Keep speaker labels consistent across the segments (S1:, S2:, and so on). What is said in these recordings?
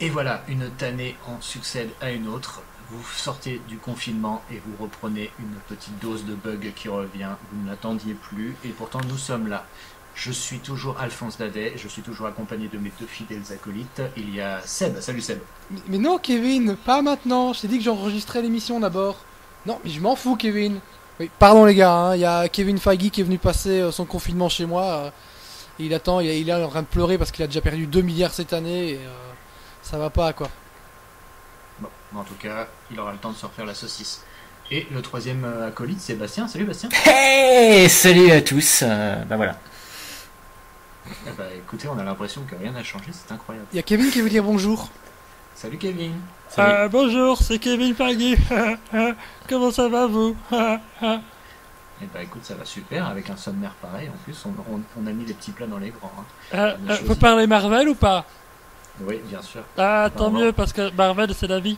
S1: Et voilà, une tannée en succède à une autre. Vous sortez du confinement et vous reprenez une petite dose de bug qui revient. Vous ne l'attendiez plus et pourtant nous sommes là. Je suis toujours Alphonse Dadet, je suis toujours accompagné de mes deux fidèles acolytes. Il y a Seb. Salut Seb.
S2: Mais non, Kevin, pas maintenant. Je t'ai dit que j'enregistrais l'émission d'abord. Non, mais je m'en fous, Kevin. Oui, pardon les gars, hein, il y a Kevin Feige qui est venu passer son confinement chez moi. Et il attend, il est en train de pleurer parce qu'il a déjà perdu 2 milliards cette année. Et, ça va pas, quoi.
S1: Bon, en tout cas, il aura le temps de se refaire la saucisse. Et le troisième acolyte, c'est Bastien. Salut Bastien.
S3: Hey, salut à tous. Bah voilà.
S1: Eh bah, écoutez, on a l'impression que rien n'a changé, c'est incroyable.
S2: Il y a Kevin qui veut dire bonjour.
S1: Salut Kevin. Salut.
S4: Bonjour, c'est Kevin Feige. Comment ça va vous?
S1: Eh bah écoute, ça va super, avec un sommaire pareil. En plus, on a mis les petits plats dans les grands. Hein.
S4: Vous parlez Marvel ou pas?
S1: Oui, bien sûr.
S4: Ah, tant
S1: Non,
S4: mieux, parce que Marvel, c'est la vie.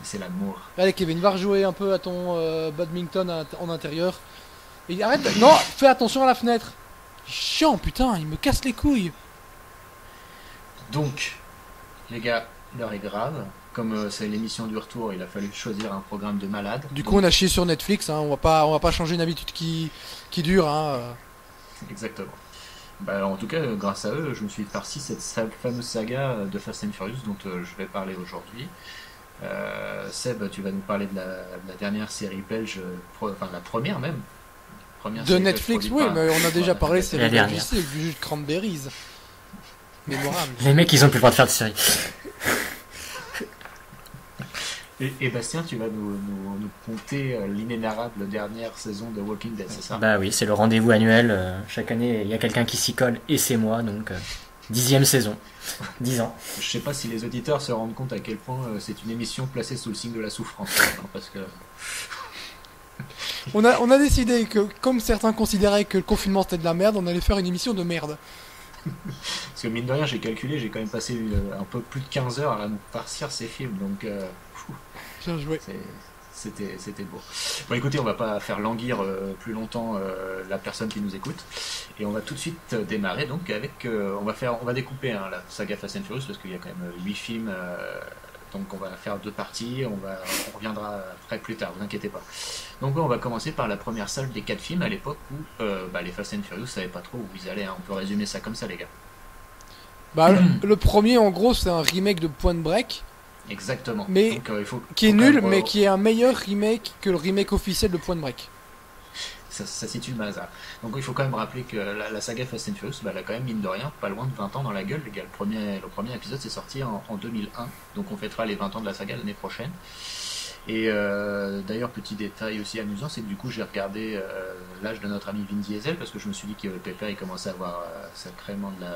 S1: c'est l'amour.
S2: Allez, Kevin, va rejouer un peu à ton badminton en intérieur. Et arrête, non, fais attention à la fenêtre. Chiant, putain, il me casse les couilles.
S1: Donc, les gars, l'heure est grave. Comme c'est l'émission du retour, il a fallu choisir un programme de malade.
S2: Du coup, on a chié sur Netflix, hein, on va pas changer une habitude qui dure. Hein.
S1: Exactement. Bah, en tout cas, grâce à eux, je me suis farci cette fameuse saga de Fast and Furious dont je vais parler aujourd'hui. Seb, tu vas nous parler de la dernière série belge, enfin la première même. Première
S2: De
S1: série
S2: Netflix,
S1: belge
S2: oui,
S1: produite
S2: mais on a déjà parlé, c'est
S3: La
S2: le
S3: dernière.
S2: du jus de cranberries. Mémorable.
S3: Les mecs, ils ont plus le droit de faire de série.
S1: Et Bastien, tu vas nous conter l'inénarrable dernière saison de Walking Dead, c'est ça?
S3: Bah oui, c'est le rendez-vous annuel. Chaque année, il y a quelqu'un qui s'y colle et c'est moi, donc 10e saison. 10 ans.
S1: Je sais pas si les auditeurs se rendent compte à quel point c'est une émission placée sous le signe de la souffrance. Hein, parce que
S2: On a décidé que, comme certains considéraient que le confinement c'était de la merde, on allait faire une émission de merde.
S1: Parce que mine de rien, j'ai calculé, j'ai quand même passé un peu plus de 15 heures à nous farcir ces films, donc
S2: Bien joué.
S1: c'était beau. Bon écoutez, on va pas faire languir plus longtemps la personne qui nous écoute, et on va tout de suite démarrer donc avec, on va découper hein, la saga Fast and Furious, parce qu'il y a quand même 8 films, donc on va faire 2 parties, on reviendra après plus tard, vous inquiétez pas. Donc on va commencer par la première salle des 4 films à l'époque où les Fast and Furious savaient pas trop où ils allaient, hein. On peut résumer ça comme ça les gars.
S2: Bah, le premier, en gros, c'est un remake de Point Break,
S1: Exactement.
S2: Mais
S1: donc,
S2: qui est
S1: faut quand
S2: nul,
S1: même,
S2: mais qui est un meilleur remake que le remake officiel de Point Break.
S1: ça situe le hasard. Donc il faut quand même rappeler que la saga Fast and Furious, elle a quand même mine de rien pas loin de 20 ans dans la gueule les gars. Le premier épisode s'est sorti en 2001, donc on fêtera les 20 ans de la saga l'année prochaine. Et d'ailleurs, petit détail aussi amusant, c'est que du coup j'ai regardé l'âge de notre ami Vin Diesel, parce que je me suis dit que Pépère il commençait à avoir sacrément de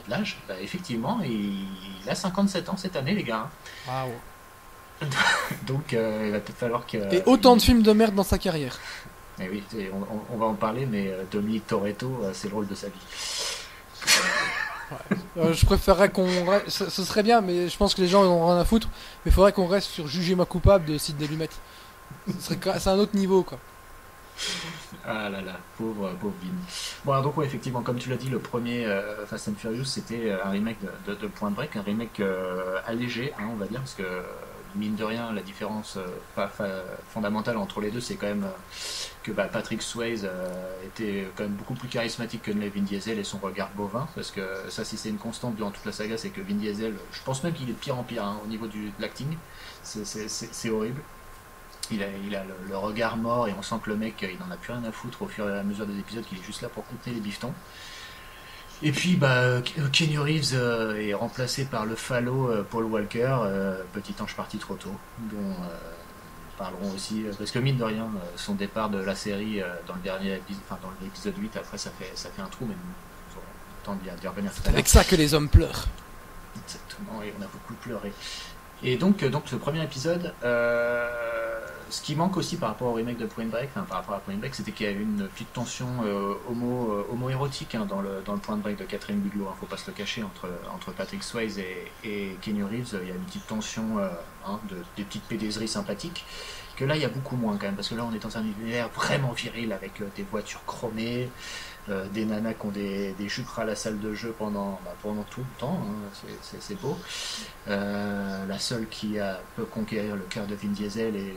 S1: l'âge. Bah, effectivement, il a 57 ans cette année les gars.
S2: Waouh.
S1: Donc il va peut-être falloir que...
S2: Et autant de films de merde dans sa carrière.
S1: Eh oui, on va en parler, mais Dominique Toretto, c'est le rôle de sa vie.
S2: Je préférerais ce serait bien, mais je pense que les gens en ont rien à foutre. Mais il faudrait qu'on reste sur Jugez-moi coupable de Sidney Lumet. C'est un autre niveau, quoi.
S1: Ah là là, pauvre Vin. Bon, alors donc, ouais, effectivement, comme tu l'as dit, le premier Fast and Furious, c'était un remake de Point Break, un remake allégé, hein, on va dire, parce que mine de rien, la différence fondamentale entre les deux, c'est quand même que Patrick Swayze était quand même beaucoup plus charismatique que Vin Diesel et son regard bovin, parce que ça, si c'est une constante durant toute la saga, c'est que Vin Diesel, je pense même qu'il est de pire en pire hein, au niveau de l'acting, c'est horrible. Il a le regard mort et on sent que le mec il en a plus rien à foutre au fur et à mesure des épisodes, qu'il est juste là pour contenir les bifetons. Et puis Keanu Reeves est remplacé par le falot Paul Walker, petit ange parti trop tôt, dont parlerons aussi, parce que mine de rien, son départ de la série dans le dernier épisode, enfin dans l'épisode 8, après ça fait un trou, mais nous aurons le temps d'y revenir tout à
S2: C'est
S1: l'heure.
S2: avec ça que les hommes pleurent.
S1: Exactement, et on a beaucoup pleuré. Et donc ce premier épisode, ce qui manque aussi par rapport au remake de Point Break, enfin par rapport à Point Break, c'était qu'il y avait une petite tension homo-érotique dans le Point Break de Catherine Bigelow, faut pas se le cacher, entre Patrick Swayze et Keanu Reeves, il y a une petite tension, des petites pédaiseries sympathiques, que là il y a beaucoup moins quand même, parce que là on est dans un univers vraiment viril avec des voitures chromées, des nanas qui ont des jupes à la salle de jeu pendant tout le temps, c'est beau. La seule qui peut conquérir le cœur de Vin Diesel est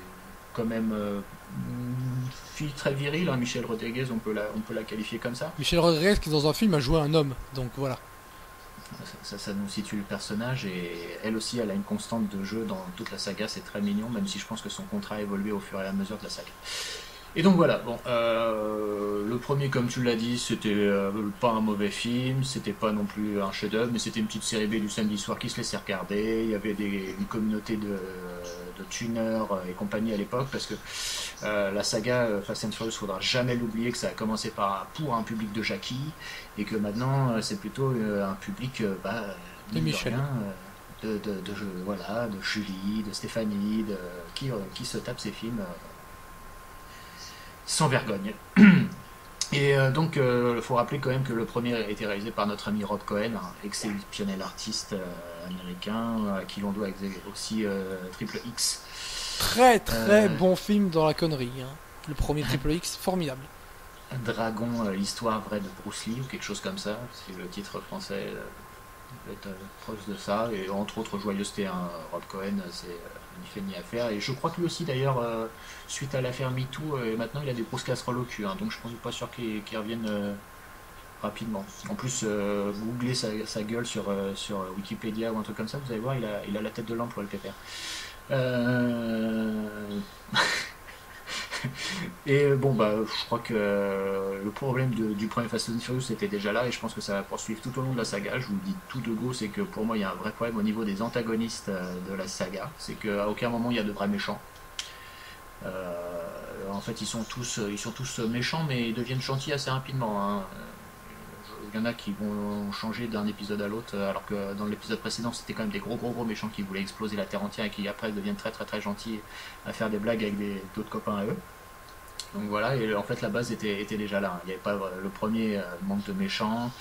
S1: quand même une fille très virile, Michelle Rodriguez, on peut la qualifier comme ça.
S2: Michelle Rodriguez qui dans un film a joué un homme, donc voilà.
S1: Ça nous situe le personnage, et elle aussi elle a une constante de jeu dans toute la saga, c'est très mignon, même si je pense que son contrat a évolué au fur et à mesure de la saga. Et donc voilà, le premier, comme tu l'as dit, c'était pas un mauvais film, c'était pas non plus un chef-d'œuvre, mais c'était une petite série B du samedi soir qui se laissait regarder. Il y avait une communauté de tuners et compagnie à l'époque, parce que la saga Fast and Furious, faudra jamais l'oublier que ça a commencé pour un public de Jackie, et que maintenant c'est plutôt un public
S2: de Michel.
S1: De Julie, de Stéphanie, qui se tape ces films sans vergogne. Et donc il faut rappeler quand même que le premier a été réalisé par notre ami Rob Cohen, un exceptionnel artiste américain, à qui l'on doit aussi Triple X.
S2: Très bon film dans la connerie, le premier Triple X, formidable.
S1: Dragon, l'histoire vraie de Bruce Lee, ou quelque chose comme ça, c'est le titre français, peut être proche de ça, et entre autres joyeuseté, Rob Cohen, c'est ni fait ni à faire, et je crois que lui aussi d'ailleurs, suite à l'affaire MeToo, maintenant il a des grosses casseroles au cul, donc je ne suis pas sûr qu'il revienne rapidement. En plus, googlez sa gueule sur Wikipédia ou un truc comme ça, vous allez voir, il a la tête de lampe pour le pépère. Et je crois que le problème du premier Fast and Furious était déjà là, et je pense que ça va poursuivre tout au long de la saga. Je vous le dis tout de go, c'est que pour moi il y a un vrai problème au niveau des antagonistes de la saga, c'est qu'à aucun moment il y a de vrais méchants. En fait ils sont tous méchants, mais ils deviennent gentils assez rapidement, Il y en a qui vont changer d'un épisode à l'autre, alors que dans l'épisode précédent c'était quand même des gros méchants qui voulaient exploser la terre entière, et qui après deviennent très gentils à faire des blagues avec d'autres copains à eux. Donc voilà, et en fait la base était déjà là. Il n'y avait pas le premier manque de méchants,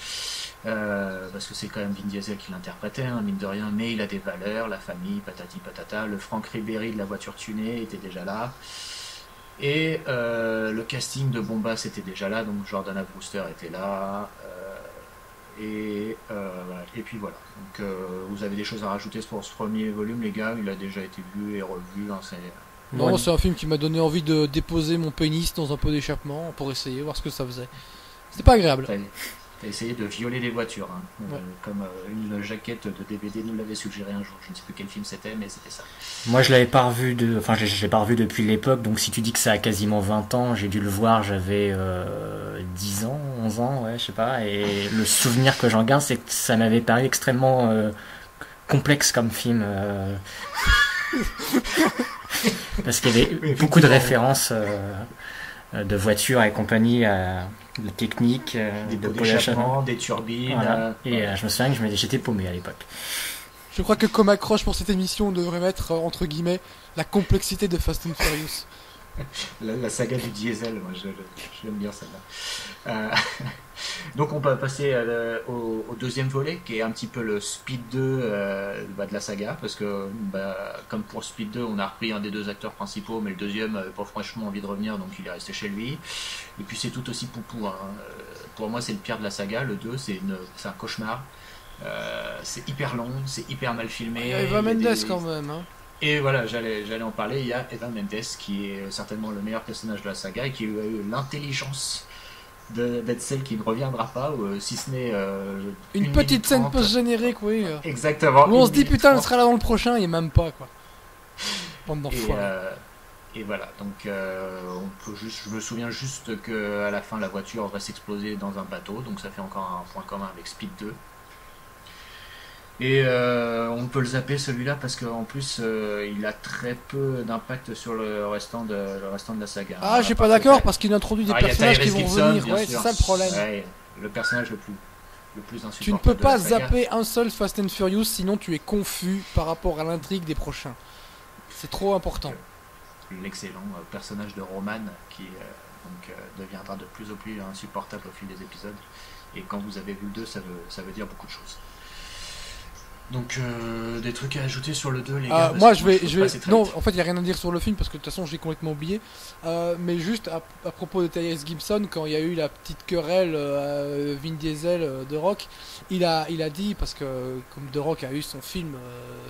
S1: parce que c'est quand même Vin Diesel qui l'interprétait, mine de rien, mais il a des valeurs, la famille, patati patata. Le Frank Ribéry de la voiture tunée était déjà là. Et le casting de Bombas était déjà là, donc Jordana Brewster était là. Et puis voilà. Donc vous avez des choses à rajouter pour ce premier volume, les gars? Il a déjà été vu et revu.
S2: Non, c'est un film qui m'a donné envie de déposer mon pénis dans un pot d'échappement pour essayer, voir ce que ça faisait. C'était pas agréable.
S1: T'as essayé de violer les voitures,
S2: Ouais.
S1: Comme une jaquette de DVD nous l'avait suggéré un jour. Je ne sais plus quel film c'était, mais c'était ça.
S3: Moi, je l'avais pas revu je l'ai pas revu depuis l'époque, donc si tu dis que ça a quasiment 20 ans, j'ai dû le voir, j'avais 10 ans, 11 ans, ouais, je sais pas, et le souvenir que j'en garde, c'est que ça m'avait paru extrêmement complexe comme film. Parce qu'il y avait beaucoup de références de voitures et compagnie, de techniques,
S1: des
S3: de
S1: pots d'échappement, des turbines.
S3: Voilà. Et je me souviens que j'étais paumé à l'époque.
S2: Je crois que comme accroche pour cette émission, on devrait mettre entre guillemets la complexité de Fast and Furious.
S1: La saga du diesel, moi je l'aime bien celle-là. Donc on va passer au deuxième volet, qui est un petit peu le Speed 2 de la saga, parce que comme pour Speed 2 on a repris un des deux acteurs principaux, mais le deuxième n'avait pas franchement envie de revenir, donc il est resté chez lui. Et puis c'est tout aussi poupou, pour moi c'est le pire de la saga. Le 2 c'est un cauchemar, c'est hyper long, c'est hyper mal filmé.
S2: Il y a Eva Mendes quand même.
S1: Et voilà, j'allais en parler. Il y a Eva Mendes qui est certainement le meilleur personnage de la saga, et qui a eu l'intelligence d'être celle qui ne reviendra pas, si ce n'est
S2: une petite scène post-générique, oui.
S1: Exactement.
S2: Où on se dit putain, elle sera là dans le prochain, et même pas, quoi. Bande d'enfoirés.
S1: Et voilà, donc je me souviens juste qu'à la fin la voiture va s'exploser dans un bateau, donc ça fait encore un point commun avec Speed 2. Et on peut le zapper celui-là parce qu'en plus il a très peu d'impact sur le restant de la saga.
S2: Ah, je suis pas d'accord parce qu'il introduit des personnages qui vont venir. Ouais, c'est ça le problème.
S1: Ouais, le personnage le plus insupportable.
S2: Tu ne peux pas zapper un seul Fast and Furious, sinon tu es confus par rapport à l'intrigue des prochains. C'est trop important.
S1: l'excellent personnage de Roman qui deviendra de plus en plus insupportable au fil des épisodes. Et quand vous avez vu le 2, ça veut dire beaucoup de choses. Donc des trucs à ajouter sur le 2 les gars.
S2: Moi je vais non
S1: vite.
S2: en fait il n'y a rien à dire sur le film parce que de toute façon j'ai complètement oublié, mais juste à propos de Tyrese Gibson, quand il y a eu la petite querelle Vin Diesel The Rock, il a dit, parce que comme The Rock a eu son film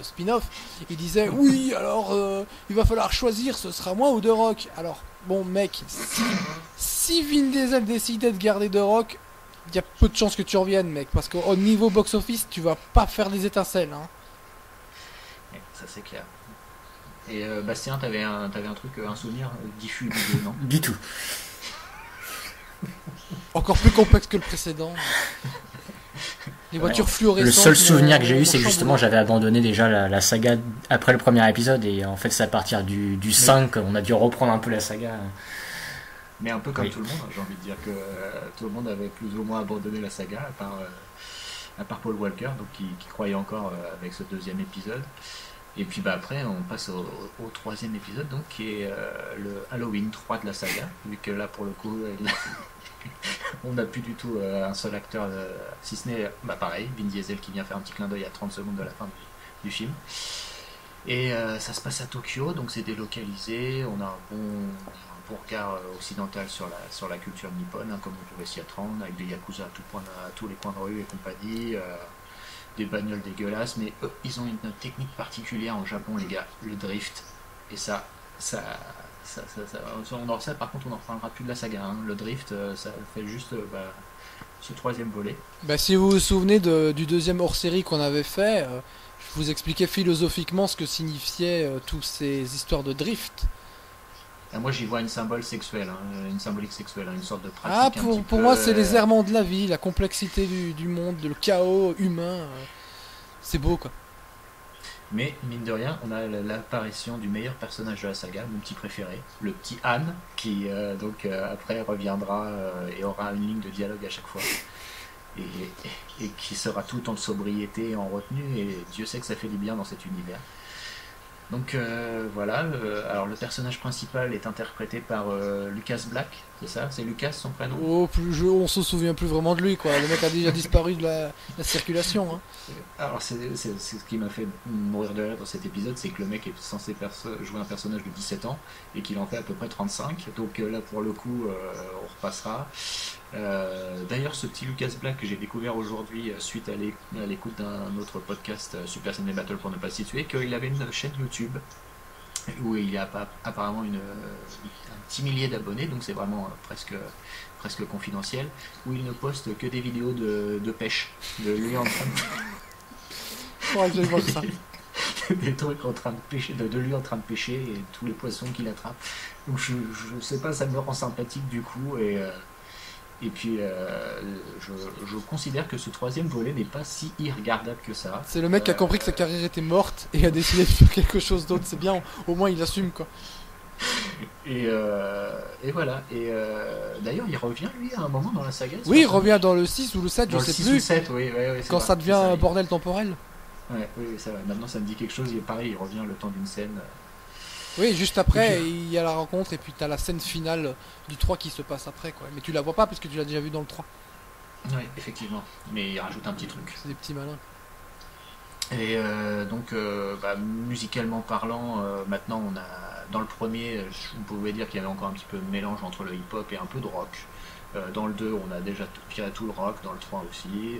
S2: spin-off, il disait oui alors il va falloir choisir, ce sera moi ou The Rock. Alors bon mec, si Vin Diesel décidait de garder The Rock, il y a peu de chances que tu reviennes mec, parce qu'au niveau box-office tu vas pas faire des étincelles hein.
S1: Ouais, ça c'est clair. Et Bastien, t'avais un truc, un souvenir diffus du 2, non?
S3: Du tout.
S2: Encore plus complexe que le précédent. Les voitures fluorescentes.
S3: Le seul souvenir que j'ai eu, c'est que
S2: chamboulé.
S3: justement j'avais abandonné déjà la saga après le premier épisode, et en fait c'est à partir du 5 on a dû reprendre un peu la saga.
S1: Mais un peu comme
S3: Oui.
S1: tout le monde, j'ai envie de dire que tout le monde avait plus ou moins abandonné la saga, à part Paul Walker, donc qui croyait encore avec ce deuxième épisode. Et puis après, on passe au troisième épisode, donc qui est le Halloween 3 de la saga, vu que là, pour le coup, on n'a plus du tout un seul acteur, si ce n'est, pareil, Vin Diesel qui vient faire un petit clin d'œil à 30 secondes de la fin du film. Et ça se passe à Tokyo, donc c'est délocalisé, on a un bon regard occidental sur la culture nippone, hein, comme on pouvait s'y attendre, avec des yakuza à tous les coins de rue et compagnie, des bagnoles dégueulasses, mais eux, ils ont une technique particulière en Japon, les gars, le drift. Et ça par contre, on en reparlera plus de la saga, hein. Le drift, ça fait juste ce troisième volet.
S2: Si vous vous souvenez du deuxième hors-série qu'on avait fait, je vous expliquais philosophiquement ce que signifiaient toutes ces histoires de drift.
S1: Moi j'y vois une symbolique sexuelle, une sorte de pratique.
S2: Pour moi c'est les errements de la vie, la complexité du monde, le chaos humain. C'est beau quoi.
S1: Mais mine de rien, on a l'apparition du meilleur personnage de la saga, mon petit préféré, le petit Han, qui après reviendra et aura une ligne de dialogue à chaque fois. Et qui sera tout en sobriété et en retenue, et Dieu sait que ça fait du bien dans cet univers. Donc voilà, alors le personnage principal est interprété par Lucas Black, c'est ça? C'est Lucas son prénom?
S2: On se souvient plus vraiment de lui quoi, le mec a déjà disparu de la circulation. Hein.
S1: Alors c'est ce qui m'a fait mourir de rire dans cet épisode, c'est que le mec est censé jouer un personnage de 17 ans et qu'il en fait à peu près 35, donc là pour le coup on repassera. D'ailleurs ce petit Lucas Black que j'ai découvert aujourd'hui suite à l'écoute d'un autre podcast, Super Ciné Battle pour ne pas le situer, qu'il avait une chaîne YouTube où il y a apparemment un petit millier d'abonnés, donc c'est vraiment presque confidentiel, où il ne poste que des vidéos de pêche, de lui en train de...
S2: Ouais, je vois ça.
S1: des trucs en train de pêcher, de lui en train de pêcher et tous les poissons qu'il attrape. Donc je sais pas, ça me rend sympathique du coup, et puis je considère que ce troisième volet n'est pas si irregardable que ça.
S2: C'est le mec qui a compris que sa carrière était morte et a décidé de faire quelque chose d'autre, c'est bien, au moins il assume quoi.
S1: Et voilà, et d'ailleurs il revient lui à un moment dans la saga.
S2: Oui, il revient dans le 6 ou le 7,
S1: dans
S2: je
S1: le
S2: sais
S1: 6
S2: plus,
S1: ou 7, oui,
S2: quand ça devient un bordel temporel.
S1: Ouais, oui, ça va. Maintenant ça me dit quelque chose, il est pareil, il revient le temps d'une scène.
S2: Oui, juste après, il y a la rencontre et puis t'as la scène finale du 3 qui se passe après quoi. Mais tu la vois pas parce que tu l'as déjà vu dans le 3.
S1: Oui, effectivement, mais il rajoute un petit truc.
S2: C'est des petits malins.
S1: Et donc, musicalement parlant, maintenant on a, dans le premier, on pouvait dire qu'il y avait encore un petit peu de mélange entre le hip-hop et un peu de rock. Dans le 2, on a déjà tiré tout le rock, dans le 3 aussi.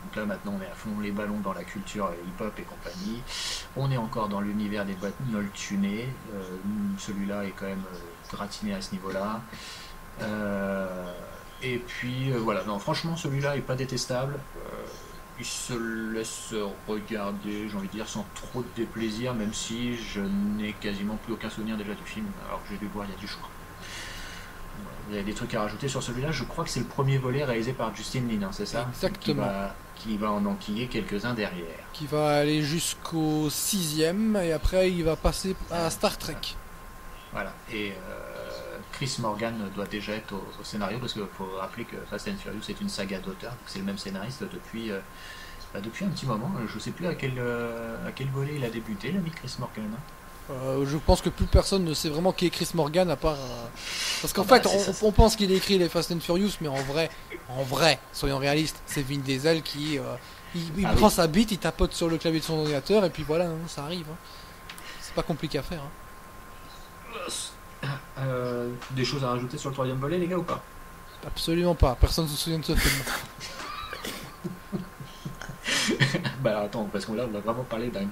S1: Donc là, maintenant, on est à fond les ballons dans la culture hip-hop et compagnie. On est encore dans l'univers des bagnoles tunées. Celui-là est quand même gratiné à ce niveau-là. Et puis, voilà. Non, franchement, celui-là est pas détestable. Il se laisse regarder, j'ai envie de dire, sans trop de déplaisir, même si je n'ai quasiment plus aucun souvenir déjà du film, alors que j'ai dû le voir il y a du jours. Vous avez des trucs à rajouter sur celui-là? Je crois que c'est le premier volet réalisé par Justin Lin, hein, c'est ça?
S2: Exactement.
S1: Qui va en enquiller quelques-uns derrière.
S2: Qui va aller jusqu'au 6ème et après il va passer à Star Trek.
S1: Voilà, et Chris Morgan doit déjà être au scénario, parce qu'il faut rappeler que Fast and Furious est une saga d'auteur, donc c'est le même scénariste depuis un petit moment. Je sais plus à quel volet il a débuté, l'ami Chris Morgan.
S2: Je pense que plus personne ne sait vraiment qui est Chris Morgan à part. Parce qu'en
S1: Ah bah,
S2: fait,
S1: c'est ça.
S2: on pense qu'il a écrit les Fast and Furious, mais en vrai, soyons réalistes, c'est Vin Diesel qui. Il
S1: Ah
S2: prend
S1: oui.
S2: sa bite, il tapote sur le clavier de son ordinateur, et puis voilà, hein, ça arrive. Hein. C'est pas compliqué à faire. Hein.
S1: Des choses à rajouter sur le troisième volet, les gars, ou pas?
S2: Absolument pas, personne ne se souvient de ce film.
S1: Bah alors, attends, parce que là, on va vraiment parler du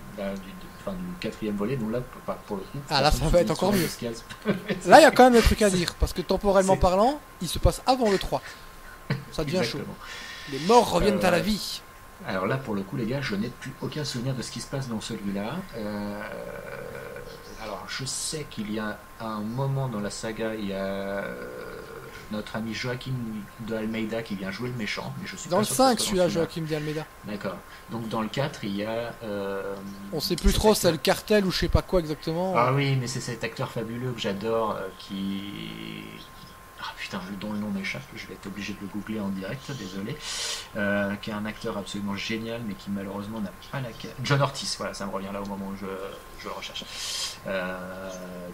S1: quatrième volet, donc là, pour le coup...
S2: Ah, là, ça va être encore mieux.
S1: mieux.
S2: Là, il y a quand même des trucs à dire, parce que temporellement
S1: C'est-
S2: parlant, il se passe avant le 3. Ça devient chaud.
S1: Exactement.
S2: Les morts reviennent à la
S1: Ouais.
S2: vie.
S1: Alors là, pour le coup, les gars, je n'ai plus aucun souvenir de ce qui se passe dans celui-là. Alors, je sais qu'il y a un moment dans la saga, il y a notre ami Joaquim de Almeida qui vient jouer le méchant, mais je suis
S2: Dans
S1: pas
S2: le
S1: sûr que ce
S2: 5,
S1: soit
S2: celui-là,
S1: dans celui-là.
S2: Joachim de Almeida.
S1: D'accord. Donc dans le 4, il y a...
S2: On sait plus
S1: cet
S2: trop, c'est
S1: acteur-
S2: le cartel ou je sais pas quoi exactement.
S1: Ah oui, mais c'est cet acteur fabuleux que j'adore qui... Ah putain, dont le nom m'échappe, je vais être obligé de le googler en direct, désolé. Qui est un acteur absolument génial, mais qui malheureusement n'a pas la... John Ortiz, voilà, ça me revient là au moment où je le recherche.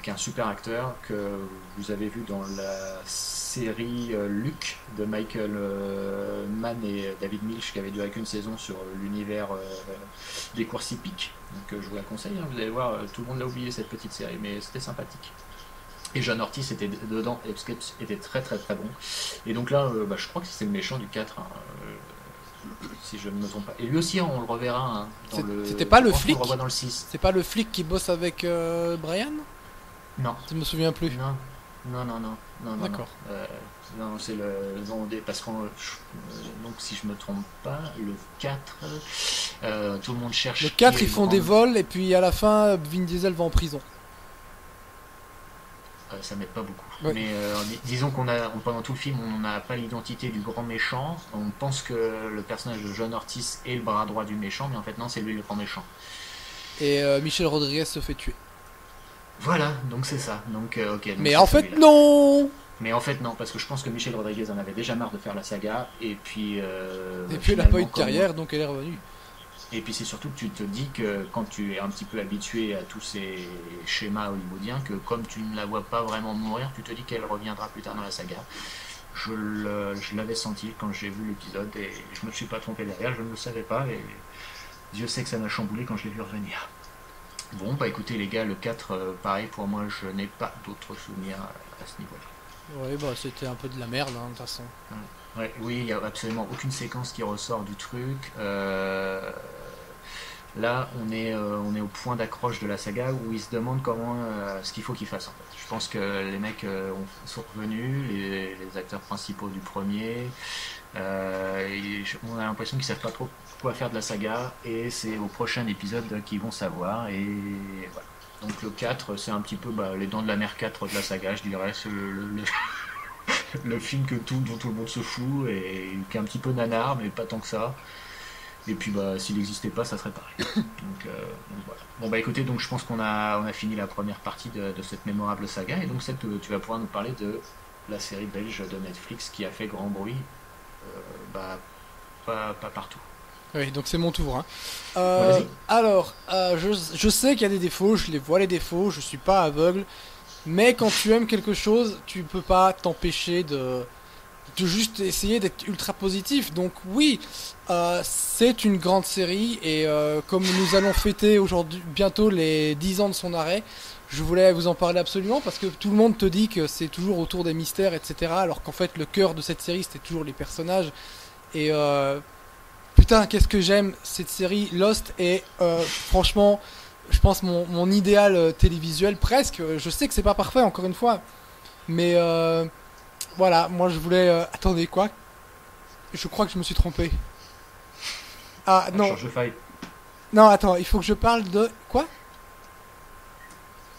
S1: Qui est un super acteur que vous avez vu dans la série Luke de Michael Mann et David Milch qui avait duré qu'une saison sur l'univers des courses hippiques. Donc je vous la conseille, hein, vous allez voir, tout le monde l'a oublié cette petite série, mais c'était sympathique. Et John Ortiz était dedans et était très très très bon. Et donc là, je crois que c'est le méchant du 4, hein, si je ne me trompe pas. Et lui aussi, on le reverra hein, dans le...
S2: C'était pas
S1: je
S2: le
S1: crois qu'on
S2: flic
S1: le revoit dans le 6.
S2: C'est pas le flic qui bosse avec Brian?
S1: Non.
S2: Je me souviens plus.
S1: Non.
S2: D'accord.
S1: Non, c'est le Vendée, parce que donc si je me trompe pas, le 4, tout le monde cherche.
S2: Le
S1: qui
S2: 4,
S1: est
S2: ils
S1: le
S2: font
S1: grand-
S2: des vols et puis à la fin, Vin Diesel va en prison.
S1: Ça m'aide pas beaucoup.
S2: Ouais.
S1: Mais disons pendant tout le film, on n'a pas l'identité du grand méchant. On pense que le personnage de John Ortiz est le bras droit du méchant, mais en fait non, c'est lui le grand méchant.
S2: Et Michel Rodriguez se fait tuer.
S1: Voilà, donc c'est ça. Donc ok. Donc
S2: Mais
S1: c'est
S2: en fait,
S1: celui-là.
S2: non.
S1: Mais en fait non, parce que je pense que Michel Rodriguez en avait déjà marre de faire la saga, et puis.
S2: Et puis elle a pas eu
S1: finalement,
S2: de carrière, donc elle est revenue.
S1: Et puis c'est surtout que tu te dis que quand tu es un petit peu habitué à tous ces schémas hollywoodiens, que comme tu ne la vois pas vraiment mourir, tu te dis qu'elle reviendra plus tard dans la saga. Je l'avais senti quand j'ai vu l'épisode et je me suis pas trompé derrière, je ne le savais pas et Dieu sait que ça m'a chamboulé quand je l'ai vu revenir. Bon, bah écoutez les gars, le 4, pareil pour moi, je n'ai pas d'autres souvenirs à ce niveau-là.
S2: Ouais, bah c'était un peu de la merde, hein, de toute façon.
S1: Ouais, oui, il n'y a absolument aucune séquence qui ressort du truc. Là, on est au point d'accroche de la saga où ils se demandent ce qu'il faut qu'ils fassent en fait. Je pense que les mecs sont revenus, les acteurs principaux du premier. On a l'impression qu'ils savent pas trop quoi faire de la saga et c'est au prochain épisode qu'ils vont savoir. Et voilà. Donc le 4, c'est un petit peu les dents de la mer 4 de la saga, je dirais. C'est le film dont tout le monde se fout et qui est un petit peu nanar, mais pas tant que ça. Et puis s'il n'existait pas, ça serait pareil. Donc voilà. Bon bah écoutez, donc je pense qu'on a fini la première partie de cette mémorable saga et donc tu vas pouvoir nous parler de la série belge de Netflix qui a fait grand bruit, pas partout.
S2: Oui, donc c'est mon tour. Hein.
S1: Vas-y.
S2: Alors, je sais qu'il y a des défauts, je les vois les défauts, je suis pas aveugle, mais quand tu aimes quelque chose, tu peux pas t'empêcher de juste essayer d'être ultra positif. Donc oui, c'est une grande série et comme nous allons fêter aujourd'hui bientôt les 10 ans de son arrêt, je voulais vous en parler absolument parce que tout le monde te dit que c'est toujours autour des mystères, etc. Alors qu'en fait le cœur de cette série c'était toujours les personnages et putain qu'est-ce que j'aime cette série Lost et franchement je pense mon idéal télévisuel presque. Je sais que c'est pas parfait encore une fois, mais voilà, moi je voulais... attendez, quoi? Je crois que je me suis trompé. Ah, non.
S1: Change de faille.
S2: Non, attends, il faut que je parle de... Quoi?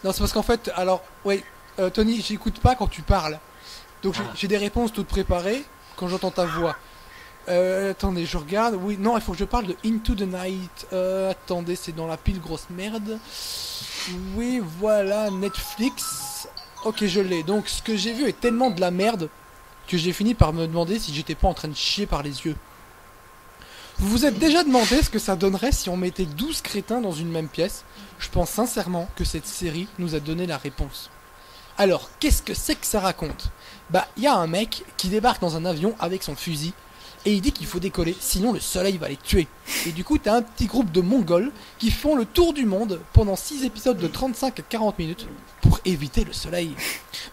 S2: Non, c'est parce qu'en fait... Alors, oui, Tony, j'écoute pas quand tu parles. Donc j'ai des réponses toutes préparées quand j'entends ta voix. Attendez, je regarde. Oui, non, il faut que je parle de Into the Night. Attendez, c'est dans la pile grosse merde. Oui, voilà, Netflix... Ok, je l'ai. Donc, ce que j'ai vu est tellement de la merde que j'ai fini par me demander si j'étais pas en train de chier par les yeux. Vous vous êtes déjà demandé ce que ça donnerait si on mettait 12 crétins dans une même pièce? Je pense sincèrement que cette série nous a donné la réponse. Alors, qu'est-ce que c'est que ça raconte? Bah, il y a un mec qui débarque dans un avion avec son fusil et il dit qu'il faut décoller, sinon le soleil va les tuer. Et du coup, t'as un petit groupe de Mongols qui font le tour du monde pendant 6 épisodes de 35 à 40 minutes pour éviter le soleil.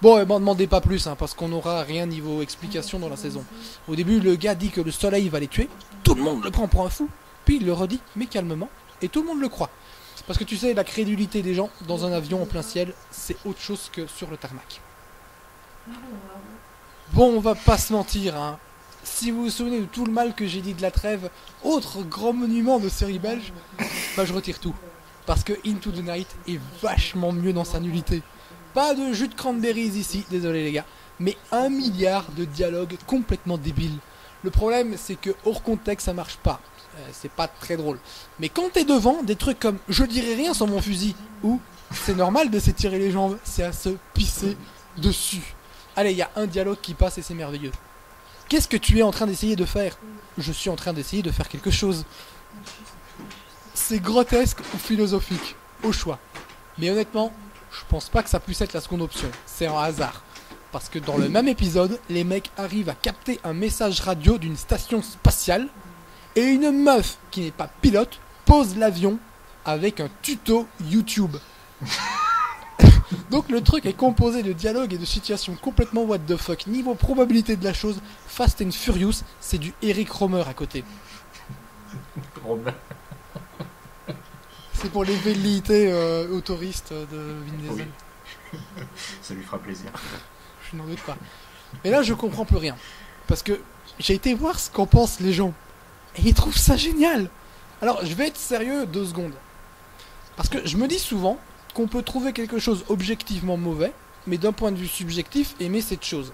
S2: Bon, m'en demandez pas plus, hein, parce qu'on n'aura rien niveau explication dans la saison. Au début, le gars dit que le soleil va les tuer, tout le monde le prend pour un fou, puis il le redit, mais calmement, et tout le monde le croit. Parce que tu sais, la crédulité des gens dans un avion en plein ciel, c'est autre chose que sur le tarmac. Bon, on va pas se mentir, hein. Si vous vous souvenez de tout le mal que j'ai dit de La Trêve, autre grand monument de série belge, bah je retire tout. Parce que Into the Night est vachement mieux dans sa nullité. Pas de jus de cranberries ici, désolé les gars, mais 1 milliard de dialogues complètement débiles. Le problème, c'est que hors contexte, ça marche pas. C'est pas très drôle. Mais quand t'es devant, des trucs comme « je dirais rien sans mon fusil » ou « c'est normal de s'étirer les jambes, c'est à se pisser dessus ». Allez, il y a un dialogue qui passe et c'est merveilleux. Qu'est-ce que tu es en train d'essayer de faire? Je suis en train d'essayer de faire quelque chose. C'est grotesque ou philosophique, au choix. Mais honnêtement, je pense pas que ça puisse être la seconde option. C'est un hasard. Parce que dans le même épisode, les mecs arrivent à capter un message radio d'une station spatiale et une meuf qui n'est pas pilote pose l'avion avec un tuto YouTube. Donc le truc est composé de dialogues et de situations complètement what the fuck. Niveau probabilité de la chose, Fast and Furious, c'est du Eric Romer à côté. C'est pour les velléités autoristes de Vin Diesel.
S1: Oui. Ça lui fera plaisir.
S2: Je n'en doute pas. Mais là, je comprends plus rien. Parce que j'ai été voir ce qu'en pensent les gens. Et ils trouvent ça génial. Alors, je vais être sérieux 2 secondes. Parce que je me dis souvent qu'on peut trouver quelque chose objectivement mauvais, mais d'un point de vue subjectif, aimer cette chose.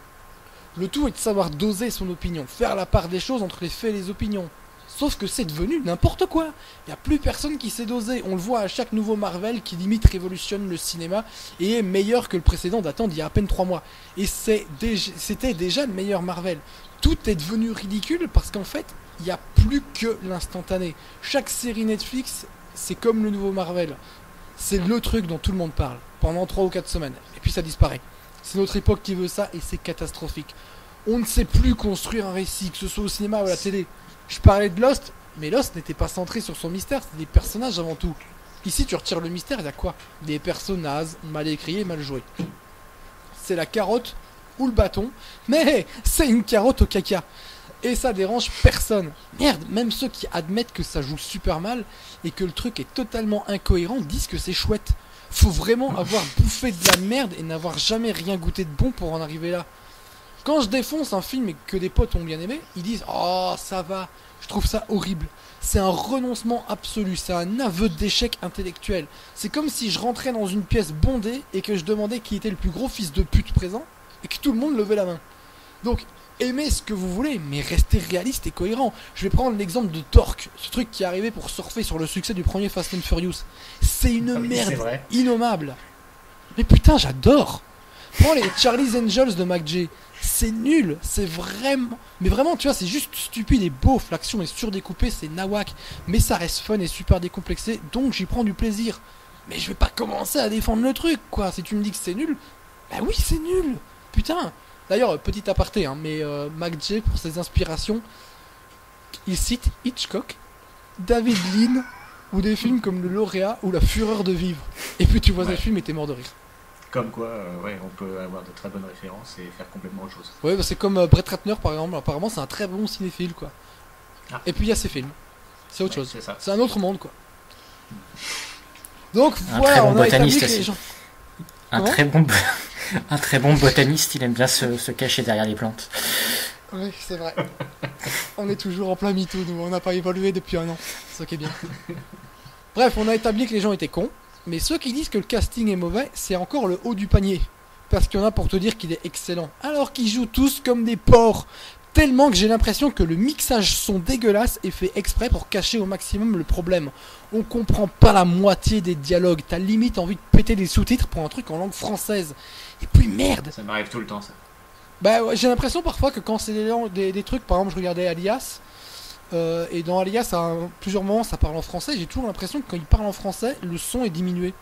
S2: Le tout est de savoir doser son opinion, faire la part des choses entre les faits et les opinions. Sauf que c'est devenu n'importe quoi. Il n'y a plus personne qui sait doser. On le voit à chaque nouveau Marvel qui limite révolutionne le cinéma et est meilleur que le précédent datant d'il y a à peine 3 mois. Et c'était déjà le meilleur Marvel. Tout est devenu ridicule parce qu'en fait, il n'y a plus que l'instantané. Chaque série Netflix, c'est comme le nouveau Marvel. C'est le truc dont tout le monde parle pendant 3 ou 4 semaines. Et puis ça disparaît. C'est notre époque qui veut ça et c'est catastrophique. On ne sait plus construire un récit, que ce soit au cinéma ou à la télé. Je parlais de Lost, mais Lost n'était pas centré sur son mystère, c'était des personnages avant tout. Ici, tu retires le mystère, il y a quoi? Des personnages mal écrits et mal joués. C'est la carotte ou le bâton, mais c'est une carotte au caca. Et ça dérange personne. Merde, même ceux qui admettent que ça joue super mal et que le truc est totalement incohérent disent que c'est chouette. Faut vraiment avoir bouffé de la merde et n'avoir jamais rien goûté de bon pour en arriver là. Quand je défonce un film et que des potes ont bien aimé, ils disent « Oh, ça va, je trouve ça horrible ». C'est un renoncement absolu, c'est un aveu d'échec intellectuel. C'est comme si je rentrais dans une pièce bondée et que je demandais qui était le plus gros fils de pute présent et que tout le monde levait la main. Donc, aimez ce que vous voulez, mais restez réaliste et cohérent. Je vais prendre l'exemple de Torque, ce truc qui est arrivé pour surfer sur le succès du premier Fast and Furious. C'est une merde innommable. Mais putain, j'adore. Prends les Charlie's Angels de McJ. C'est nul, c'est vraiment... Mais vraiment, tu vois, c'est juste stupide et beauf. L'action est surdécoupée, c'est nawak. Mais ça reste fun et super décomplexé, donc j'y prends du plaisir. Mais je vais pas commencer à défendre le truc, quoi. Si tu me dis que c'est nul, bah oui, c'est nul. Putain. D'ailleurs, petit aparté, hein, mais McJ, pour ses inspirations, il cite Hitchcock, David Lean, ou des films comme Le Lauréat ou La Fureur de Vivre. Et puis tu vois un film et t'es mort de rire.
S1: Comme quoi, ouais, on peut avoir de très bonnes références et faire complètement autre chose.
S2: Ouais, bah c'est comme Brett Ratner par exemple. Apparemment, c'est un très bon cinéphile, quoi. Ah. Et puis il y a ses films. C'est autre chose. C'est un autre monde, quoi. Donc voilà, on a établi que les gens...
S3: Un très bon botaniste, il aime bien se cacher derrière les plantes.
S2: Oui, c'est vrai. On est toujours en plein MeToo, nous. On n'a pas évolué depuis 1 an. C'est ça qui est bien. Bref, on a établi que les gens étaient cons. Mais ceux qui disent que le casting est mauvais, c'est encore le haut du panier. Parce qu'il y en a pour te dire qu'il est excellent. Alors qu'ils jouent tous comme des porcs. Tellement que j'ai l'impression que le mixage son dégueulasse est fait exprès pour cacher au maximum le problème. On comprend pas la moitié des dialogues. T'as limite envie de péter des sous-titres pour un truc en langue française. Et puis merde.
S1: Ça m'arrive tout le temps, ça.
S2: Bah ouais, j'ai l'impression parfois que quand c'est des trucs, par exemple je regardais Alias, Et dans Alias, à plusieurs moments, ça parle en français. J'ai toujours l'impression que quand il parle en français, le son est diminué.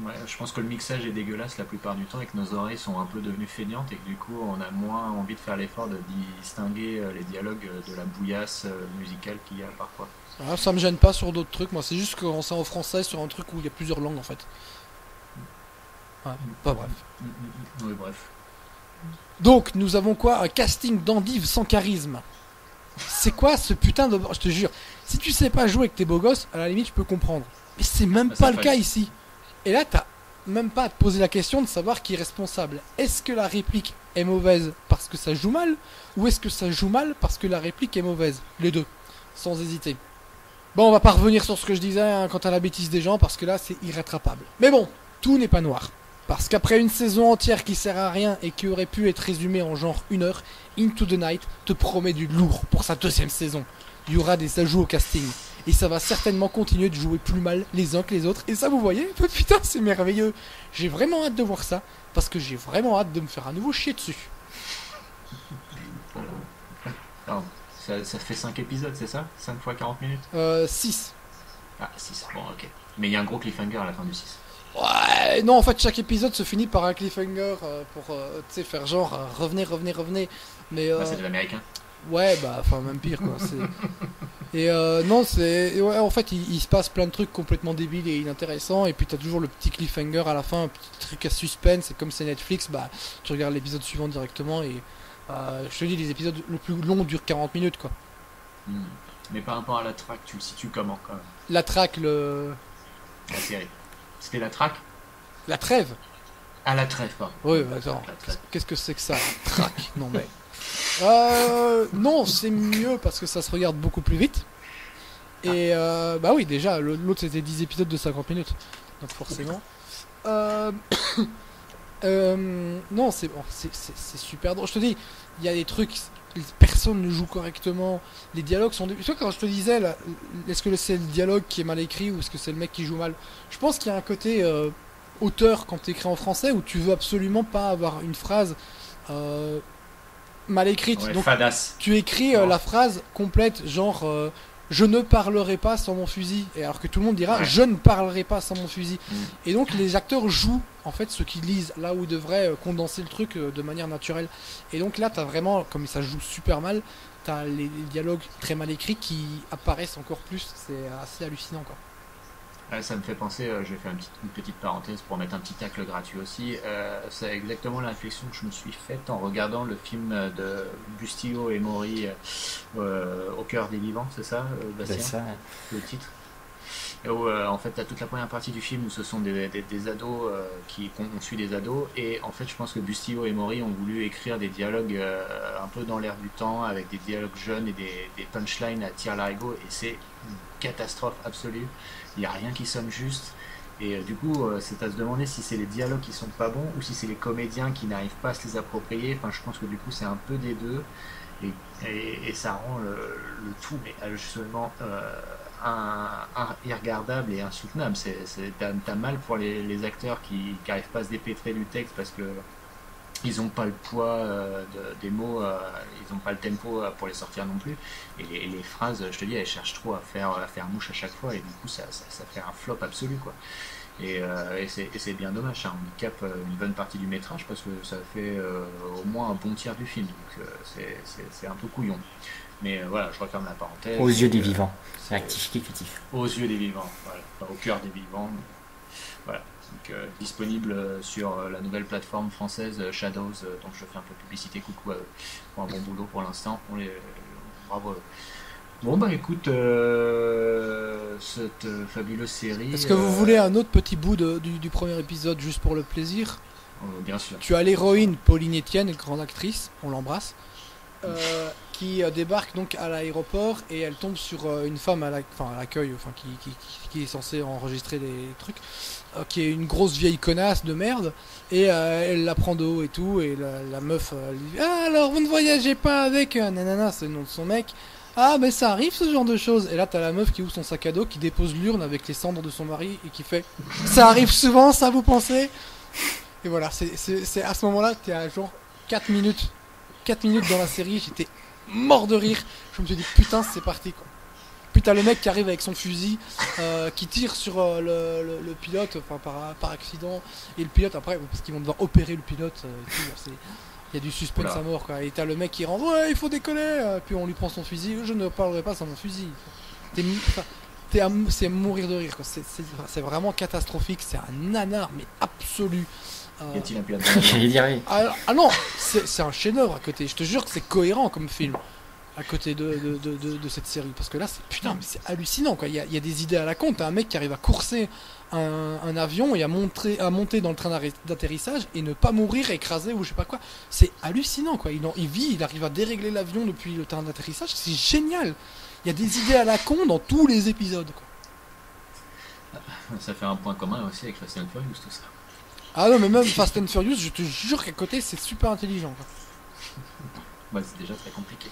S1: Ouais, je pense que le mixage est dégueulasse la plupart du temps et que nos oreilles sont un peu devenues feignantes et que du coup on a moins envie de faire l'effort de distinguer les dialogues de la bouillasse musicale qu'il y a parfois.
S2: Voilà, ça me gêne pas sur d'autres trucs. Moi, c'est juste que quand c'est en français sur un truc où il y a plusieurs langues en fait. Ouais, pas bref.
S1: Oui, bref.
S2: Donc, nous avons quoi? Un casting d'endives sans charisme. C'est quoi ce putain de... Je te jure, si tu sais pas jouer avec tes beaux gosses, à la limite, je peux comprendre. Mais c'est même
S1: Bah,
S2: pas
S1: ça
S2: le
S1: fait.
S2: cas ici. Et là, t'as même pas à te poser la question de savoir qui est responsable. Est-ce que la réplique est mauvaise parce que ça joue mal, ou est-ce que ça joue mal parce que la réplique est mauvaise? Les deux, sans hésiter. Bon, on va pas revenir sur ce que je disais hein, quant à la bêtise des gens, parce que là, c'est irrattrapable. Mais bon, tout n'est pas noir. Parce qu'après une saison entière qui sert à rien et qui aurait pu être résumée en genre 1 heure, Into the Night te promet du lourd pour sa 2e saison. Il y aura des ajouts au casting. Et ça va certainement continuer de jouer plus mal les uns que les autres. Et ça, vous voyez, putain, c'est merveilleux. J'ai vraiment hâte de voir ça. Parce que j'ai vraiment hâte de me faire à nouveau chier dessus.
S1: Alors, ça fait 5 épisodes, c'est ça 5 fois 40 minutes
S2: 6.
S1: Ah, 6, bon, ok. Mais il y a un gros cliffhanger à la fin du 6.
S2: Ouais, non, en fait, chaque épisode se finit par un cliffhanger pour, tu sais, faire genre, revenez. Mais,
S1: C'est de l'américain.
S2: ouais, bah, enfin, même pire, quoi. Et non, c'est... Ouais, en fait, il se passe plein de trucs complètement débiles et inintéressants. Et puis, t'as toujours le petit cliffhanger à la fin, un petit truc à suspense. Et comme c'est Netflix, bah, tu regardes l'épisode suivant directement. Et je te dis, les épisodes le plus long durent 40 minutes, quoi.
S1: Mais par rapport à la track, tu le situes comment, quand même
S2: La traque,
S1: La série. C'était la track
S2: la trêve.
S1: Ah, la trêve, pardon.
S2: Oui, attends.
S1: La trêve.
S2: Qu'est-ce que c'est que ça, la traque? Non, mais... non, c'est mieux parce que ça se regarde beaucoup plus vite. Et bah oui, déjà, l'autre c'était 10 épisodes de 50 minutes. Donc forcément. Non, c'est bon, c'est super drôle. Je te dis, il y a des trucs, personne ne joue correctement. Les dialogues sont... Tu vois, quand je te disais, là, est-ce que c'est le dialogue qui est mal écrit ou est-ce que c'est le mec qui joue mal? Je pense qu'il y a un côté auteur quand tu écris en français où tu veux absolument pas avoir une phrase mal écrite.
S1: Ouais,
S2: Donc
S1: fadasse.
S2: tu écris la phrase complète, genre je ne parlerai pas sans mon fusil, et alors que tout le monde dira
S1: Ouais.
S2: je ne parlerai pas sans mon fusil.
S1: Mm.
S2: Et donc les acteurs jouent en fait ce qu'ils lisent, là où ils devraient condenser le truc de manière naturelle. Et donc là t'as vraiment, comme ça joue super mal, t'as les dialogues très mal écrits qui apparaissent encore plus. C'est assez hallucinant, quoi.
S1: Ça me fait penser, je vais faire une petite parenthèse pour mettre un petit tacle gratuit aussi. C'est exactement la réflexion que je me suis faite en regardant le film de Bustillo et Mori Au cœur des vivants, c'est ça, Bastien,
S3: C'est ça.
S1: le titre. Et où, en fait, t'as toute la première partie du film où ce sont des ados on suit des ados, et en fait, je pense que Bustillo et Mori ont voulu écrire des dialogues un peu dans l'air du temps, avec des dialogues jeunes et des punchlines à tire-larigot, et c'est une catastrophe absolue. Il n'y a rien qui sonne juste. Et du coup, c'est à se demander si c'est les dialogues qui sont pas bons ou si c'est les comédiens qui n'arrivent pas à se les approprier. Enfin, je pense que du coup, c'est un peu des deux. Et ça rend le tout mais absolument irregardable et insoutenable. T'as mal pour les acteurs qui n'arrivent pas à se dépêtrer du texte parce que ils n'ont pas le poids des mots, ils n'ont pas le tempo pour les sortir non plus. Et les phrases, je te dis, elles cherchent trop à faire mouche à chaque fois, et du coup, ça fait un flop absolu, quoi. Et c'est bien dommage, ça handicape une bonne partie du métrage parce que ça fait au moins un bon tiers du film. Donc c'est un peu couillon. Mais voilà, je referme la parenthèse.
S3: Aux yeux des vivants. C'est rectificatif.
S1: Aux yeux des vivants, voilà. Pas au cœur des vivants. Mais voilà. Donc, disponible sur la nouvelle plateforme française Shadows, donc je fais un peu de publicité, coucou à eux, pour un bon boulot pour l'instant, bravo à eux. Bon bah écoute, cette fabuleuse série...
S2: Est-ce que vous voulez un autre petit bout du premier épisode juste pour le plaisir?
S1: Bien sûr.
S2: Tu as l'héroïne Pauline Etienne, grande actrice, on l'embrasse, qui débarque donc à l'aéroport et elle tombe sur une femme à l'accueil, enfin qui est censée enregistrer des trucs, qui est une grosse vieille connasse de merde, et elle la prend de haut et tout, et la meuf elle lui dit ah alors vous ne voyagez pas avec nanana, c'est le nom de son mec. Ah mais ça arrive ce genre de choses. Et là t'as la meuf qui ouvre son sac à dos, qui dépose l'urne avec les cendres de son mari et qui fait ça arrive souvent ça, vous pensez? Et voilà, c'est à ce moment là t'es à genre 4 minutes dans la série, j'étais mort de rire. Je me suis dit putain c'est parti quoi. Puis t'as le mec qui arrive avec son fusil, qui tire sur le pilote, enfin par accident, et le pilote après, parce qu'ils vont devoir opérer le pilote, et tout, il y a du suspense
S1: Oula.
S2: à mort quoi. Et t'as le mec qui rentre, ouais il faut décoller, puis on lui prend son fusil, je ne parlerai pas sans mon fusil. Enfin, c'est à mourir de rire quoi. C'est vraiment catastrophique, c'est un nanar mais absolu.
S1: Y a-t-il un pilote
S3: J'allais dire oui.
S2: Ah non, c'est un chef-d'œuvre à côté. Je te jure que c'est cohérent comme film à côté de cette série. Parce que là, c'est putain, mais c'est hallucinant quoi. Il y a des idées à la con. T'as un mec qui arrive à courser un avion et à monter dans le train d'atterrissage et ne pas mourir écrasé ou je sais pas quoi. C'est hallucinant quoi. Il arrive à dérégler l'avion depuis le train d'atterrissage. C'est génial. Il y a des idées à la con dans tous les épisodes quoi.
S1: Ça fait un point commun aussi avec Fast and Furious, tout ça.
S2: Ah non, mais même Fast and Furious, je te jure qu'à côté, c'est super intelligent quoi.
S1: Ouais, c'est déjà très compliqué.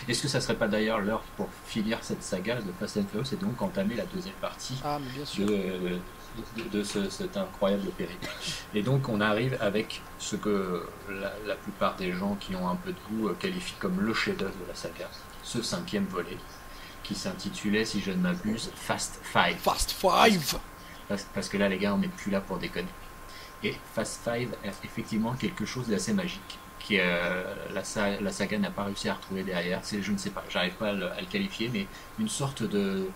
S1: Est-ce que ça serait pas d'ailleurs l'heure pour finir cette saga de Fast and Furious et donc entamer la deuxième partie
S2: Ah, mais bien sûr.
S1: de cet incroyable périple. Et donc on arrive avec ce que la plupart des gens qui ont un peu de goût qualifient comme le chef-d'œuvre de la saga, ce 5e volet, qui s'intitulait, si je ne m'abuse, Fast Five.
S2: Fast Five.
S1: Parce que là, les gars, on n'est plus là pour déconner. Et Fast Five est effectivement quelque chose d'assez magique, qui la saga n'a pas réussi à retrouver derrière. C'est, je ne sais pas, j'arrive pas à le qualifier, mais une sorte de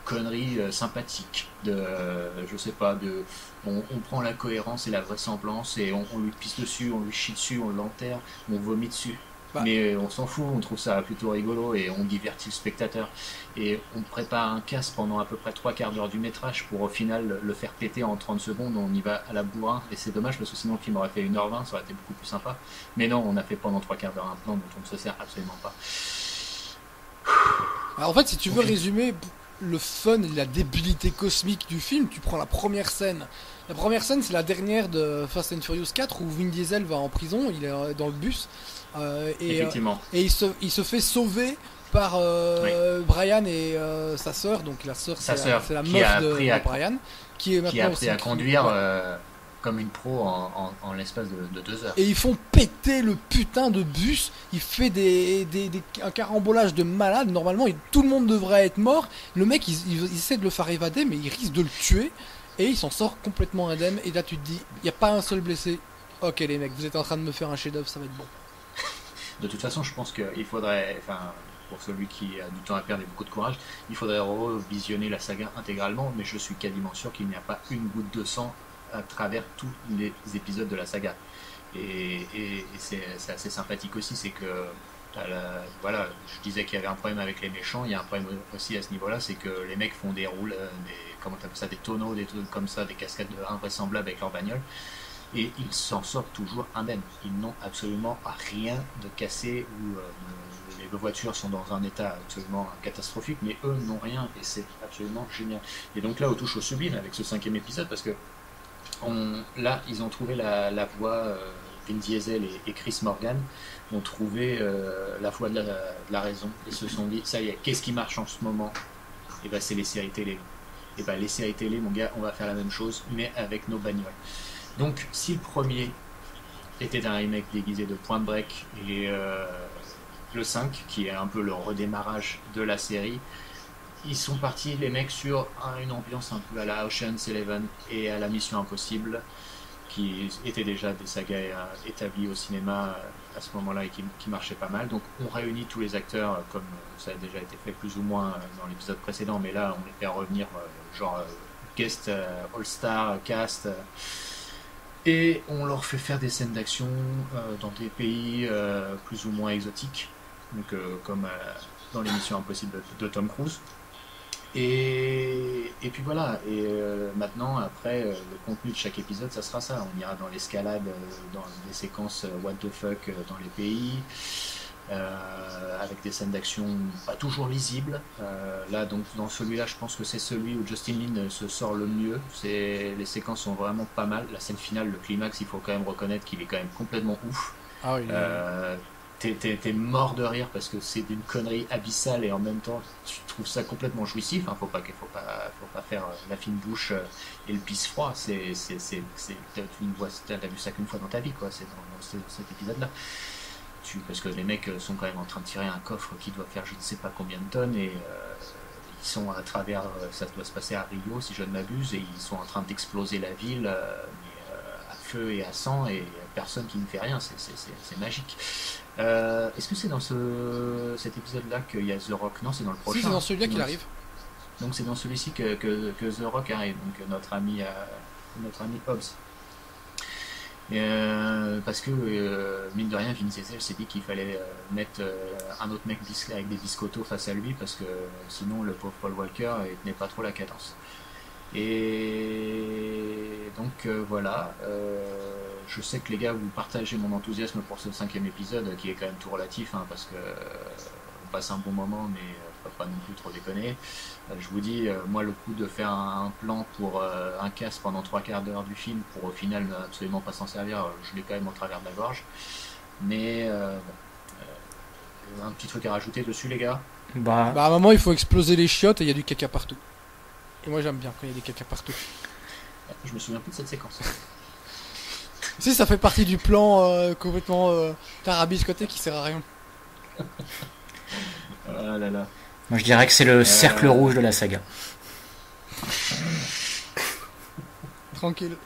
S1: conneries sympathiques. Je sais pas, on prend la cohérence et la vraisemblance et on lui pisse dessus, on lui chie dessus, on l'enterre, on vomit dessus.
S2: Bah.
S1: Mais on s'en fout, on trouve ça plutôt rigolo et on divertit le spectateur. Et on prépare un casse pendant à peu près 3/4 d'heure du métrage pour au final le faire péter en 30 secondes. On y va à la bourrin et c'est dommage parce que sinon le film aurait fait 1h20, ça aurait été beaucoup plus sympa. Mais non, on a fait pendant 3/4 d'heure un plan dont on ne se sert absolument pas.
S2: Alors, en fait, si tu veux résumer le fun et la débilité cosmique du film, tu prends la première scène. La première scène, c'est la dernière de Fast and Furious 4 où Vin Diesel va en prison, il est dans le bus.
S1: Effectivement.
S2: Et il se fait sauver par Brian et sa sœur, donc la sœur c'est la meuf de Brian, qui est maintenant
S1: qui a appris à conduire
S2: ouais.
S1: comme une pro en l'espace de 2 heures.
S2: Et ils font péter le putain de bus, il fait un carambolage de malade, normalement tout le monde devrait être mort, le mec il essaie de le faire évader mais il risque de le tuer, et il s'en sort complètement indemne, et là tu te dis, il n'y a pas un seul blessé, ok les mecs, vous êtes en train de me faire un chef-d'œuvre, ça va être bon.
S1: De toute façon, je pense qu'il faudrait, enfin, pour celui qui a du temps à perdre et beaucoup de courage, il faudrait revisionner la saga intégralement, mais je suis quasiment sûr qu'il n'y a pas une goutte de sang à travers tous les épisodes de la saga. Et c'est assez sympathique aussi, c'est que, voilà, je disais qu'il y avait un problème avec les méchants, il y a un problème aussi à ce niveau-là, c'est que les mecs font des roules, comment t'appelles ça, des tonneaux, des trucs comme ça, des cascades invraisemblables avec leur bagnole. Et ils s'en sortent toujours indemnes. Ils n'ont absolument rien de cassé ou les voitures sont dans un état absolument catastrophique, mais eux n'ont rien et c'est absolument génial. Et donc là, on touche au sublime avec ce 5e épisode parce que là, ils ont trouvé la voie. Vin Diesel et Chris Morgan ont trouvé la voie de la raison et se sont dit ça y est, qu'est-ce qui marche en ce moment? Et ben c'est les séries télé. Et ben les séries télé, mon gars, on va faire la même chose, mais avec nos bagnoles. Donc, si le premier était un remake déguisé de Point Break et le 5, qui est un peu le redémarrage de la série, ils sont partis, les mecs, sur une ambiance un peu à la Ocean's Eleven et à la Mission Impossible, qui étaient déjà des sagas établies au cinéma à ce moment-là et qui marchaient pas mal. Donc, on réunit tous les acteurs, comme ça a déjà été fait plus ou moins dans l'épisode précédent, mais là, on les fait revenir, genre guest, all-star, cast... Et on leur fait faire des scènes d'action dans des pays plus ou moins exotiques, donc, comme dans l'émission Impossible de Tom Cruise. Et puis voilà, et maintenant, après, le contenu de chaque épisode, ça sera ça. On ira dans l'escalade, dans des séquences what the fuck dans les pays, avec des scènes d'action pas toujours lisibles. Là, donc, dans celui-là, je pense que c'est celui où Justin Lin se sort le mieux. Les séquences sont vraiment pas mal. La scène finale, le climax, il faut quand même reconnaître qu'il est quand même complètement ouf.
S2: Ah oui.
S1: T'es mort de rire parce que c'est d'une connerie abyssale et en même temps tu trouves ça complètement jouissif. Faut pas faire la fine bouche et le pisse froid. T'as vu ça qu'une fois dans ta vie, quoi. C'est dans cet épisode-là. parce que les mecs sont quand même en train de tirer un coffre qui doit faire je ne sais pas combien de tonnes et ils sont à travers, ça doit se passer à Rio si je ne m'abuse, et ils sont en train d'exploser la ville à feu et à sang et personne qui ne fait rien, c'est magique. Est-ce que c'est dans cet épisode-là qu'il y a The Rock? Non, c'est dans le prochain.
S2: Si, c'est dans celui-là qu'il arrive.
S1: Donc c'est dans celui-ci que The Rock arrive, donc notre ami Hobbs. Parce que mine de rien, Vin Diesel s'est dit qu'il fallait mettre un autre mec avec des biscottos face à lui parce que sinon le pauvre Paul Walker il tenait pas trop la cadence. Et donc voilà, je sais que les gars vous partagez mon enthousiasme pour ce 5e épisode qui est quand même tout relatif parce que on passe un bon moment mais faut pas non plus trop déconner. Je vous dis, moi le coup de faire un plan pour un casse pendant 3/4 d'heure du film pour au final ne absolument pas s'en servir, je l'ai quand même en travers de la gorge. Mais un petit truc à rajouter dessus les gars?
S2: Bah à un moment il faut exploser les chiottes et il y a du caca partout. Et moi j'aime bien quand il y a des caca partout.
S1: Je me souviens plus de cette séquence.
S2: Si, ça fait partie du plan complètement tarabiscoté qui sert à rien.
S1: Ah là là.
S3: Moi je dirais que c'est le cercle rouge de la saga.
S2: Tranquille.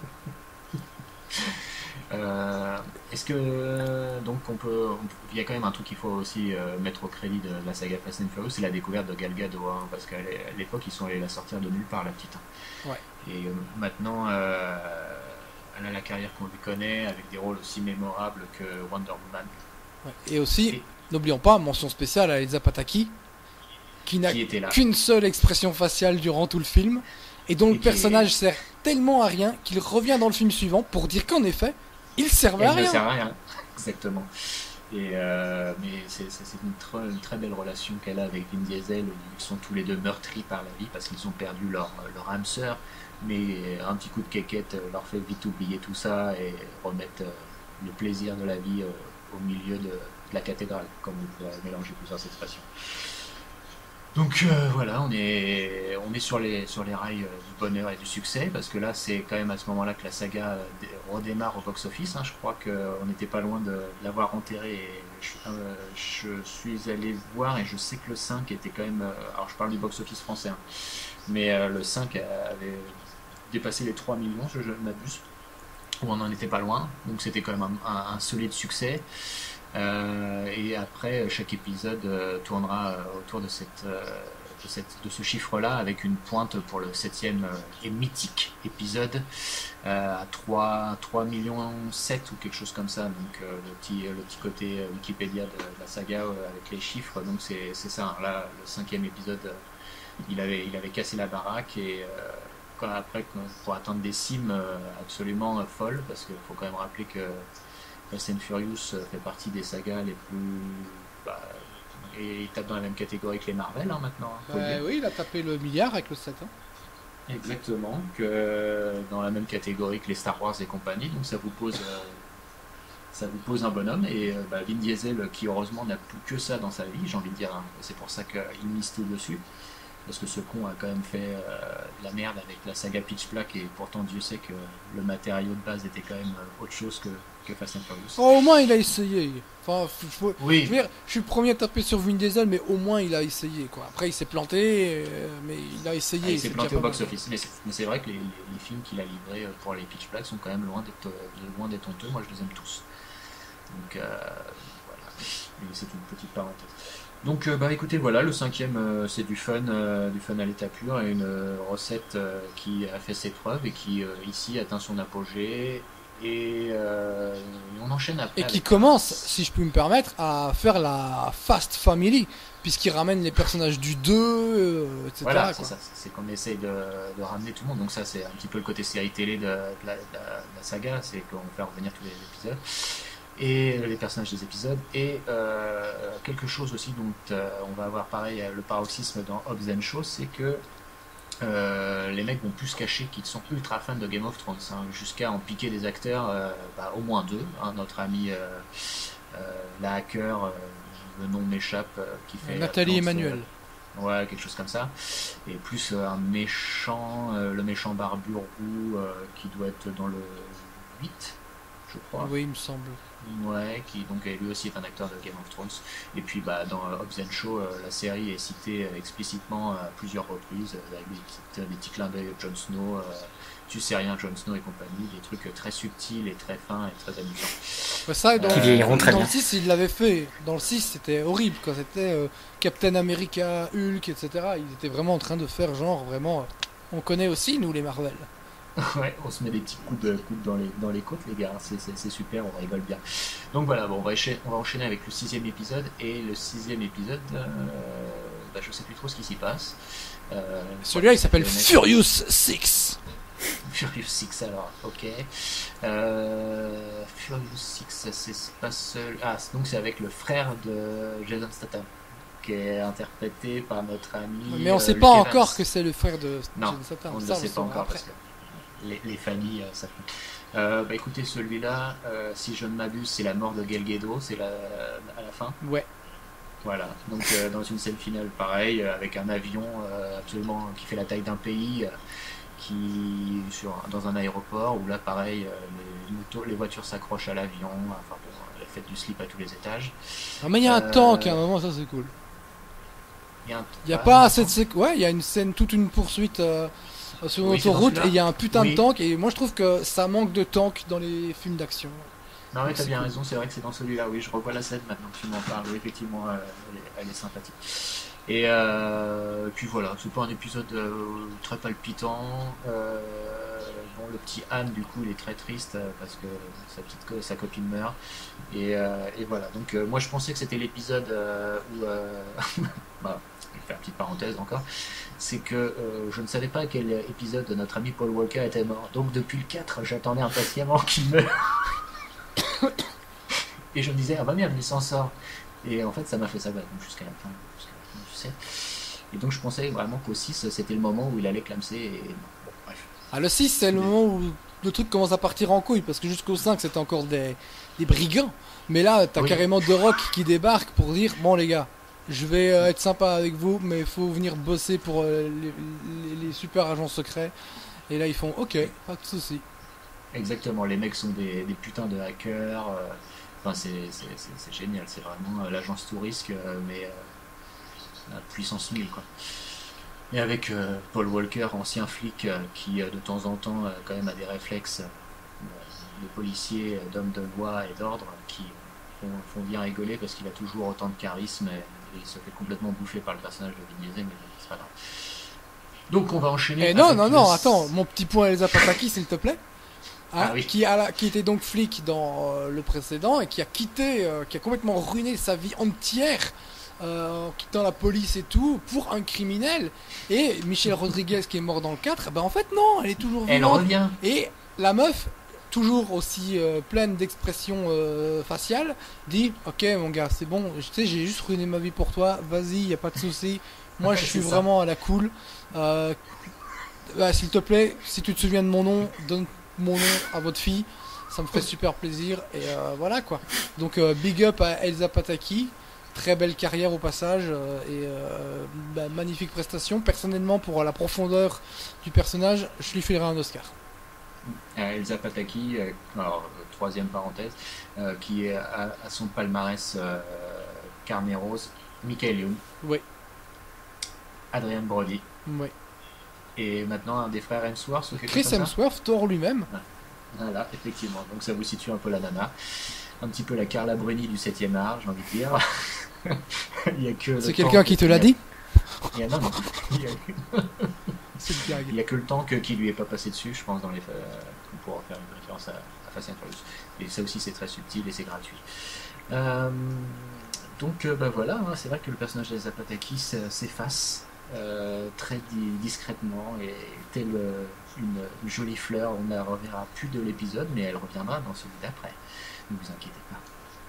S1: Est-ce que donc il y a quand même un truc qu'il faut aussi mettre au crédit de la saga Fast and Furious, c'est la découverte de Gal Gadot, parce qu'à l'époque ils sont allés la sortir de nulle part la petite.
S2: Ouais.
S1: Et maintenant elle a la carrière qu'on lui connaît avec des rôles aussi mémorables que Wonder Woman.
S2: Ouais. Et aussi, n'oublions pas, mention spéciale à Elsa Pataki qui n'a qu'une seule expression faciale durant tout le film et dont le personnage sert tellement à rien qu'il revient dans le film suivant pour dire qu'en effet il servait à rien.
S1: Il ne sert à rien, exactement. Et mais c'est une très belle relation qu'elle a avec Vin Diesel. Ils sont tous les deux meurtris par la vie parce qu'ils ont perdu leur âme sœur, mais un petit coup de quéquette leur fait vite oublier tout ça et remettre le plaisir de la vie au milieu de la cathédrale, comme on pourrait mélanger plusieurs expressions. Donc voilà, on est sur les rails du bonheur et du succès, parce que là c'est quand même à ce moment-là que la saga redémarre au box-office. Je crois qu'on n'était pas loin de l'avoir enterré. Et je suis allé voir et je sais que le 5 était quand même... alors je parle du box-office français, mais le 5 avait dépassé les 3 millions, je ne m'abuse, ou on n'en était pas loin, donc c'était quand même un solide succès. Et après, chaque épisode tournera autour de ce chiffre-là, avec une pointe pour le 7e et mythique épisode à 3 millions 7 ou quelque chose comme ça. Donc le petit côté Wikipédia de la saga avec les chiffres. Donc c'est ça. Là, le 5e épisode, il avait cassé la baraque et après pour atteindre des cimes absolument folles, parce qu'il faut quand même rappeler que Fast and Furious fait partie des sagas les plus... et il tape dans la même catégorie que les Marvel maintenant.
S2: Oui, il a tapé le milliard avec le 7.
S1: Exactement, que dans la même catégorie que les Star Wars et compagnie, donc ça vous pose un bonhomme. Et Vin Diesel, qui heureusement n'a plus que ça dans sa vie, j'ai envie de dire, c'est pour ça qu'il mise tout dessus. Parce que ce con a quand même fait de la merde avec la saga Pitch Black, et pourtant Dieu sait que le matériau de base était quand même autre chose que Fast and Furious.
S2: Oh, au moins il a essayé. Enfin,
S1: oui.
S2: Je veux dire, je suis le premier à taper sur Vin Diesel, mais au moins il a essayé, quoi. Après il s'est planté, mais il a essayé.
S1: Il s'est planté au box-office. Mais c'est vrai que les films qu'il a livrés pour les Pitch Black sont quand même loin d'être honteux. Moi je les aime tous. Donc voilà. Mais c'est une petite parenthèse. Donc écoutez, voilà, le 5e c'est du fun à l'état pur, et une recette qui a fait ses preuves et qui ici atteint son apogée, et on enchaîne après.
S2: Et qui commence, si je puis me permettre, à faire la Fast Family, puisqu'il ramène les personnages du 2, etc.
S1: Voilà, c'est ça, c'est qu'on essaye de ramener tout le monde, donc ça c'est un petit peu le côté série télé de la saga, c'est qu'on fait revenir tous les épisodes. Et les personnages des épisodes, et quelque chose aussi dont on va avoir pareil le paroxysme dans Hobbs & Shaw, c'est que les mecs vont plus se cacher qu'ils sont ultra fans de Game of Thrones, jusqu'à en piquer des acteurs, au moins 2, notre ami la hacker, le nom m'échappe, qui fait
S2: Nathalie Emmanuel.
S1: Ouais, quelque chose comme ça, et plus un méchant, le méchant barbu roux qui doit être dans le 8, je crois.
S2: Oui, il me semble.
S1: Ouais, qui donc lui aussi est un acteur de Game of Thrones. Et puis bah, dans Hobbs and Shaw, la série est citée explicitement à plusieurs reprises, avec des petits clins d'œil à Jon Snow, tu sais rien, Jon Snow et compagnie, des trucs très subtils et très fins et très amusants.
S2: Ouais, ça,
S3: Qui vieilliront très
S2: dans
S3: bien.
S2: le 6, il l'avait fait. Dans le 6, c'était horrible, quoi. C'était Captain America, Hulk, etc. Ils étaient vraiment en train de faire genre, vraiment... on connaît aussi, nous, les Marvel.
S1: Ouais, on se met des petits coups dans les côtes, les gars, c'est super, on rigole bien. Donc voilà, bon, on va enchaîner avec le 6e épisode, et le 6e épisode, bah, je sais plus trop ce qui s'y passe.
S2: Celui-là, il s'appelle
S1: le mec-
S2: Furious 6.
S1: Furious 6, alors, ok. Furious 6, c'est pas seul. Ah, donc c'est avec le frère de Jason Statham, qui est interprété par notre ami.
S2: Mais on sait
S1: Luke
S2: pas
S1: Evans.
S2: encore que c'est le frère de
S1: Non,
S2: Jason Statham.
S1: on ne
S2: Ça,
S1: le sait pas
S2: saura
S1: encore
S2: après.
S1: parce que les familles, ça compte. Bah écoutez, celui-là, si je ne m'abuse, c'est la mort de Gal Gadot, c'est à la fin.
S2: Ouais.
S1: Voilà, donc dans une scène finale, pareil, avec un avion absolument qui fait la taille d'un pays, dans un aéroport, où là, pareil, les voitures s'accrochent à l'avion, enfin bon, la fête du slip à tous les étages.
S2: Ah, mais il y a un tank à un moment, ça c'est cool. Il y a pas assez de ouais, il y a une scène, toute une poursuite sur
S1: Oui, c'est dans
S2: l'autoroute
S1: celui-là.
S2: et il y a un putain
S1: Oui.
S2: de tank et moi je trouve que ça manque de tank dans les films d'action.
S1: Non, mais t'as
S2: C'est
S1: bien
S2: cool.
S1: raison, c'est vrai que c'est dans celui-là, oui, je revois la scène maintenant que tu m'en parles, oui, effectivement, elle est sympathique. Et puis voilà, c'est pas un épisode très palpitant. Bon, le petit Anne, du coup, il est très triste parce que sa copine meurt. Et voilà, donc moi je pensais que c'était l'épisode où. Bah, je vais faire une petite parenthèse encore. C'est que je ne savais pas à quel épisode notre ami Paul Walker était mort. Donc depuis le 4, j'attendais impatiemment qu'il meure. Et je me disais, ah bah merde, il s'en sort. Et en fait, ça m'a fait ça jusqu'à la fin du 7. Et donc je pensais vraiment qu'au 6, c'était le moment où il allait clamser. Et bon, bref.
S2: Ah, le 6 c'est le moment où le truc commence à partir en couille parce que jusqu'au 5 c'était encore des brigands. Mais là t'as
S1: Oui.
S2: carrément The Rock qui débarque pour dire bon les gars, je vais être sympa avec vous mais il faut venir bosser pour les super agents secrets. Et là ils font ok, pas de soucis.
S1: Exactement, les mecs sont des putains de hackers. Enfin, c'est génial, c'est vraiment l'agence touriste, mais à puissance 1000, quoi. Et avec Paul Walker, ancien flic, qui de temps en temps quand même a des réflexes de policier, d'homme de loi et d'ordre, qui font bien rigoler parce qu'il a toujours autant de charisme et il se fait complètement bouffer par le personnage de Vin Diesel, mais bon, c'est pas grave. Donc on va enchaîner.
S2: Et non,
S1: avec
S2: non,
S1: le-
S2: non, attends, mon petit point Elsa Pataki, s'il te plaît. Hein,
S1: Ah oui.
S2: qui était donc flic dans le précédent et qui a quitté, qui a complètement ruiné sa vie entière en quittant la police et tout pour un criminel. Et Michelle Rodriguez qui est mort dans le 4, ben en fait non, elle est toujours
S1: Elle
S2: vivante.
S1: revient.
S2: Et la meuf, toujours aussi pleine d'expressions faciales, dit ok mon gars, c'est bon, tu sais, j'ai juste ruiné ma vie pour toi, vas-y, y a pas de souci. Moi je suis
S1: C'est ça.
S2: vraiment à la cool. S'il te plaît, si tu te souviens de mon nom, donne mon nom à votre fille, ça me ferait super plaisir. Et voilà quoi. Donc big up à Elsa Pataki. Très belle carrière au passage magnifique prestation. Personnellement, pour la profondeur du personnage, je lui filerai un Oscar.
S1: Elsa Pataki, alors troisième parenthèse, qui est à son palmarès Carnet Rose, Michael Youn,
S2: Oui,
S1: Adrian Brody,
S2: oui.
S1: et maintenant un des frères Hemsworth ou quelque
S2: Chris
S1: chose comme ça.
S2: Hemsworth, Thor lui-même.
S1: Voilà, effectivement. Donc ça vous situe un peu la nana, un petit peu la Carla Bruni du 7e art, j'ai envie de dire. Il y a que le
S2: C'est
S1: temps
S2: quelqu'un qui te l'a dit.
S1: Il y a, non, non.
S2: C'est une blague.
S1: Il y a que le temps qui lui est pas passé dessus, je pense, dans les pour faire une référence à Fast and Furious. Et ça aussi, c'est très subtil et c'est gratuit. Donc, bah voilà, hein, c'est vrai que le personnage d'Elsa Pataki s'efface très discrètement et telle une jolie fleur. On ne la reverra plus de l'épisode, mais elle reviendra dans celui d'après. Ne vous inquiétez pas.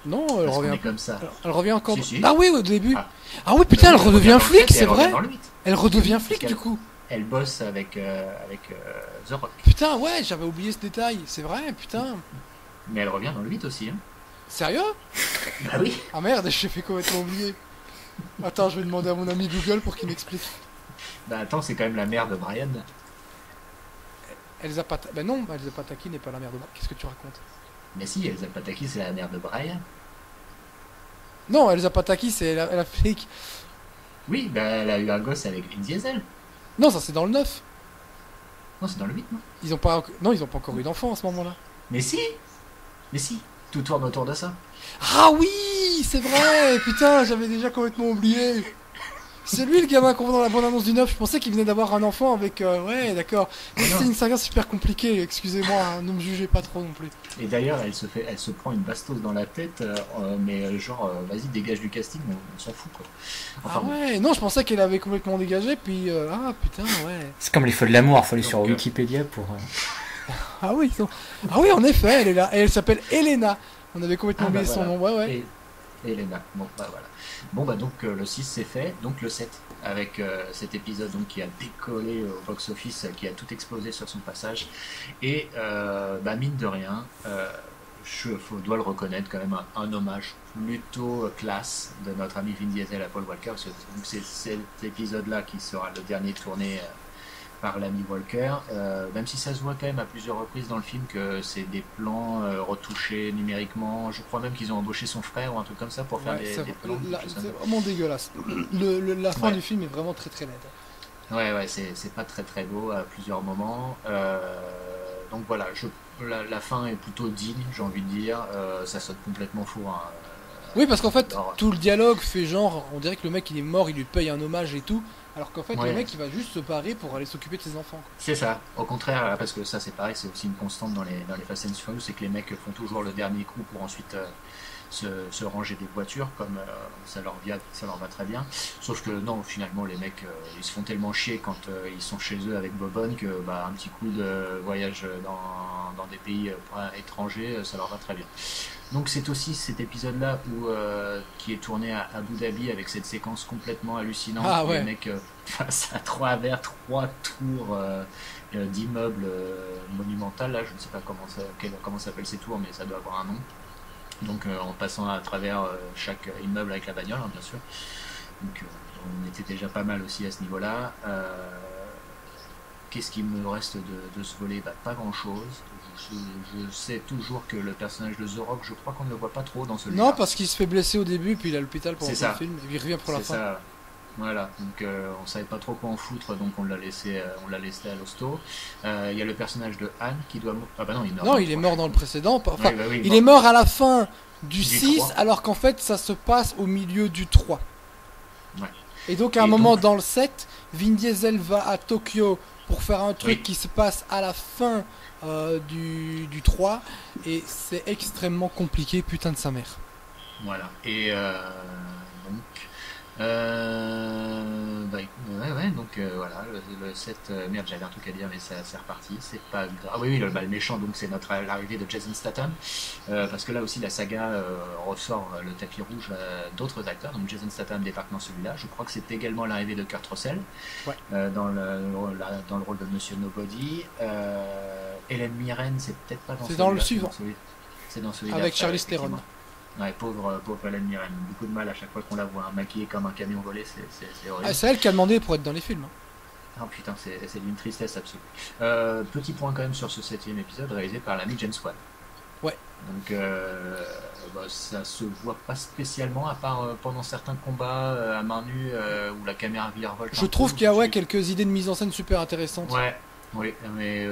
S2: Non, elle
S1: Parce qu'on
S2: revient.
S1: est comme ça.
S2: Elle revient encore.
S1: Si, si.
S2: Ah oui, au début.
S1: Ah.
S2: Ah oui, putain, elle
S1: revient
S2: redevient
S1: dans le
S2: flic,
S1: 7 et
S2: c'est
S1: elle revient
S2: vrai.
S1: dans le 8.
S2: Elle redevient
S1: Parce
S2: flic
S1: qu'elle-
S2: du coup.
S1: Elle bosse avec The Rock.
S2: Putain, ouais, j'avais oublié ce détail. C'est vrai, putain.
S1: Mais elle revient dans le 8 aussi. Hein.
S2: Sérieux?
S1: Bah oui.
S2: Ah merde, j'ai fait complètement oublier. Attends, je vais demander à mon ami Google pour qu'il m'explique.
S1: Bah attends, c'est quand même la mère de Brian.
S2: Elsa Pataki. Ben non, Elsa Pataki n'est pas la mère de moi. Qu'est-ce que tu racontes?
S1: Mais si, Elsa Pataki, c'est la mère de Brian.
S2: Non, Elsa Pataki, c'est la flic.
S1: Oui, bah, elle a eu un gosse avec Vin Diesel.
S2: Non, ça c'est dans le 9.
S1: Non, c'est dans le 8, non?
S2: Non, ils ont pas encore eu d'enfant à ce moment-là.
S1: Mais si! Mais si! Tout tourne autour de ça.
S2: Ah oui, c'est vrai. Putain, j'avais déjà complètement oublié. C'est lui le gamin qu'on voit dans la bande-annonce du 9. Je pensais qu'il venait d'avoir un enfant avec... Ouais, d'accord. Mais
S1: Non.
S2: c'est une saga super compliquée, excusez-moi, hein, ne me jugez pas trop non plus.
S1: Et d'ailleurs, elle se prend une bastos dans la tête, mais genre, vas-y, dégage du casting, on s'en fout, quoi. Enfin,
S2: Ah
S1: bon.
S2: ouais, non, je pensais qu'elle avait complètement dégagé, puis... Ah putain, ouais.
S3: C'est comme les feux de l'amour, faut aller sur
S1: Donc,
S3: Wikipédia pour.
S2: Ah oui, ah oui, en effet, elle est là. Et elle s'appelle Elena. On avait complètement
S1: Ah, bah,
S2: oublié son
S1: voilà.
S2: nom, ouais, ouais.
S1: Et Elena. Bon, bah voilà. Bon, bah donc le 6 c'est fait, donc le 7, avec cet épisode donc, qui a décollé au box-office, qui a tout explosé sur son passage. Et bah, mine de rien, dois le reconnaître quand même, un hommage plutôt classe de notre ami Vin Diesel à Paul Walker, parce que donc, c'est cet épisode-là qui sera le dernier tourné par l'ami Walker, même si ça se voit quand même à plusieurs reprises dans le film que c'est des plans retouchés numériquement. Je crois même qu'ils ont embauché son frère ou un truc comme ça pour faire
S2: Ouais,
S1: des plans.
S2: c'est vraiment dégueulasse. La fin
S1: Ouais.
S2: du film est vraiment très très laide.
S1: Ouais, c'est pas très très beau à plusieurs moments. Donc voilà, la fin est plutôt digne, j'ai envie de dire. Ça saute complètement fou. Hein.
S2: Oui, parce qu'en fait,
S1: Alors,
S2: tout le dialogue fait genre, on dirait que le mec il est mort, il lui paye un hommage et tout, alors qu'en fait
S1: Ouais.
S2: le mec il va juste se barrer pour aller s'occuper de ses enfants. Quoi.
S1: c'est ça. Au contraire, parce que ça c'est pareil, c'est aussi une constante dans les Fast and Furious, c'est que les mecs font toujours le dernier coup pour ensuite se ranger des voitures, comme ça leur va très bien. Sauf que non, finalement les mecs ils se font tellement chier quand ils sont chez eux avec Bobonne que bah, un petit coup de voyage dans des pays étrangers, ça leur va très bien. Donc c'est aussi cet épisode-là qui est tourné à Abu Dhabi avec cette séquence complètement hallucinante
S2: Ah
S1: où
S2: ouais.
S1: les mecs face à trois tours d'immeubles monumentales. Là, je ne sais pas comment s'appellent ces tours, mais ça doit avoir un nom. Donc en passant à travers chaque immeuble avec la bagnole, hein, bien sûr. Donc on était déjà pas mal aussi à ce niveau-là. Qu'est-ce qui me reste de ce volet? Bah, pas grand-chose. Je sais toujours que le personnage de The Rock, je crois qu'on ne le voit pas trop dans celui-là.
S2: Non, parce qu'il se fait blesser au début, puis il est à l'hôpital pendant
S1: C'est
S2: tout
S1: ça.
S2: le film, et puis il revient pour la
S1: C'est
S2: fin.
S1: ça. Voilà, donc on savait pas trop quoi en foutre, donc on l'a laissé à l'hosto. Il y a le personnage de Anne qui doit mourir. Ah bah non, il meurt.
S2: Non,
S1: dans
S2: il est
S1: le
S2: mort dans le précédent. Enfin,
S1: Ouais, bah oui,
S2: il est mort à la fin du 6,
S1: 3.
S2: alors qu'en fait ça se passe au milieu du 3.
S1: Ouais.
S2: Et donc à un
S1: Et
S2: moment
S1: donc-
S2: dans le 7, Vin Diesel va à Tokyo pour faire un truc
S1: Oui.
S2: qui se passe à la fin du 3, et c'est extrêmement compliqué, putain de sa mère.
S1: Voilà. Et donc. Ouais, donc voilà, le 7. Merde, j'avais un truc à dire, mais c'est reparti. C'est pas grave. Ah oui, le méchant, donc c'est l'arrivée de Jason Statham. Parce que là aussi, la saga ressort le tapis rouge à d'autres acteurs. Donc Jason Statham débarque dans celui-là. Je crois que c'est également l'arrivée de Kurt Russell
S2: Ouais.
S1: dans le rôle de Monsieur Nobody. Hélène Mirren, c'est peut-être pas dans
S2: C'est
S1: celui-là.
S2: dans le suivant.
S1: C'est dans celui
S2: Avec Charlize Theron.
S1: Ouais, pauvre Hélène Mirren. Beaucoup de mal à chaque fois qu'on la voit maquillée comme un camion volé, c'est horrible.
S2: Ah, c'est elle qui a demandé pour être dans les films. Hein.
S1: Oh putain, c'est d'une tristesse absolue. Petit point quand même sur ce 7ème épisode réalisé par l'ami James Wan.
S2: Ouais.
S1: Donc bah, ça se voit pas spécialement, à part pendant certains combats à main nue où la caméra virevolte.
S2: Je trouve qu'il y a quelques idées de mise en scène super intéressantes.
S1: Ouais. Oui, mais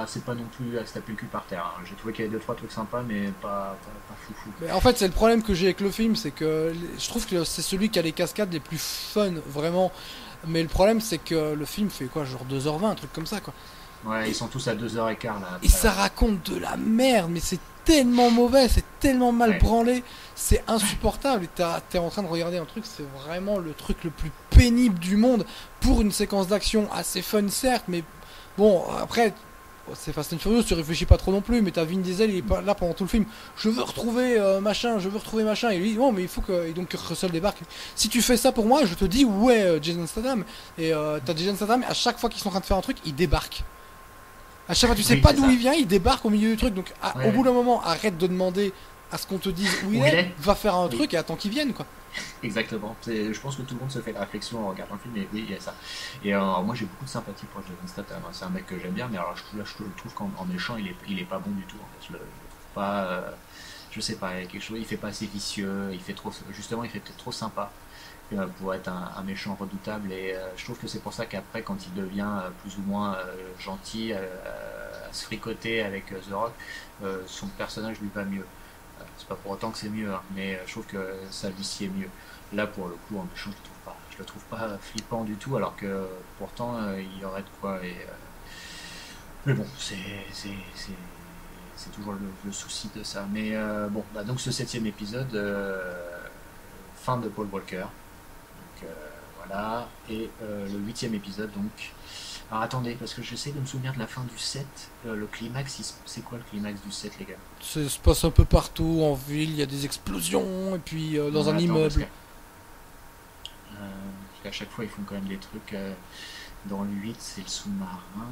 S1: c'est pas non plus à se taper le cul par terre. Hein. J'ai trouvé qu'il y avait 2-3 trucs sympas, mais pas foufou.
S2: Mais en fait, c'est le problème que j'ai avec le film, c'est que je trouve que c'est celui qui a les cascades les plus fun, vraiment. Mais le problème, c'est que le film fait quoi, genre 2h20, un truc comme ça, quoi.
S1: Ouais, ils sont tous à 2h15 là.
S2: Et ça raconte de la merde, mais c'est tellement mauvais, c'est tellement mal
S1: Ouais.
S2: branlé, c'est insupportable. Et t'es en train de regarder un truc, c'est vraiment le truc le plus pénible du monde pour une séquence d'action assez fun, certes, mais bon, après, c'est Fast and Furious, tu réfléchis pas trop non plus, mais t'as Vin Diesel, il est pas là pendant tout le film. Je veux retrouver machin, et lui, non, mais il faut que. Et donc Russell débarque. Si tu fais ça pour moi, je te dis, ouais, Jason Statham. Et t'as Jason Statham, à chaque fois qu'ils sont en train de faire un truc, il débarque. À chaque fois, tu sais
S1: Oui,
S2: pas
S1: c'est
S2: d'où
S1: ça.
S2: il vient, il débarque au milieu du truc. Donc,
S1: Ouais.
S2: au bout d'un moment, arrête de demander à ce qu'on te dise où il est, va faire un
S1: Oui.
S2: truc et attends qu'il vienne, quoi.
S1: Exactement. Je pense que tout le monde se fait la réflexion en regardant le film, et oui, il y a ça. Et moi, j'ai beaucoup de sympathie pour Jason Statham. Hein. C'est un mec que j'aime bien, mais alors je le trouve qu'en méchant, il est pas bon du tout. En fait. pas, je sais pas, il y a quelque chose, il fait pas assez vicieux, il fait trop, justement, il fait peut-être trop sympa pour être un méchant redoutable. Et je trouve que c'est pour ça qu'après, quand il devient plus ou moins gentil, à se fricoter avec The Rock, son personnage lui va mieux. C'est pas pour autant que c'est mieux, hein, mais je trouve que ça lui sied mieux. Là, pour le coup, en méchant, je le trouve pas flippant du tout, alors que pourtant, il y aurait de quoi. Mais bon, c'est toujours le souci de ça. Mais bon, bah, donc ce 7e épisode, fin de Paul Walker. Donc voilà. Et le 8e épisode, donc. Alors attendez, parce que j'essaie de me souvenir de la fin du 7. Le climax, c'est quoi le climax du 7, les gars?
S2: Ça se passe un peu partout en ville, il y a des explosions, et puis dans un immeuble.
S1: Parce qu'à chaque fois, ils font quand même des trucs. Dans le 8, c'est le sous-marin.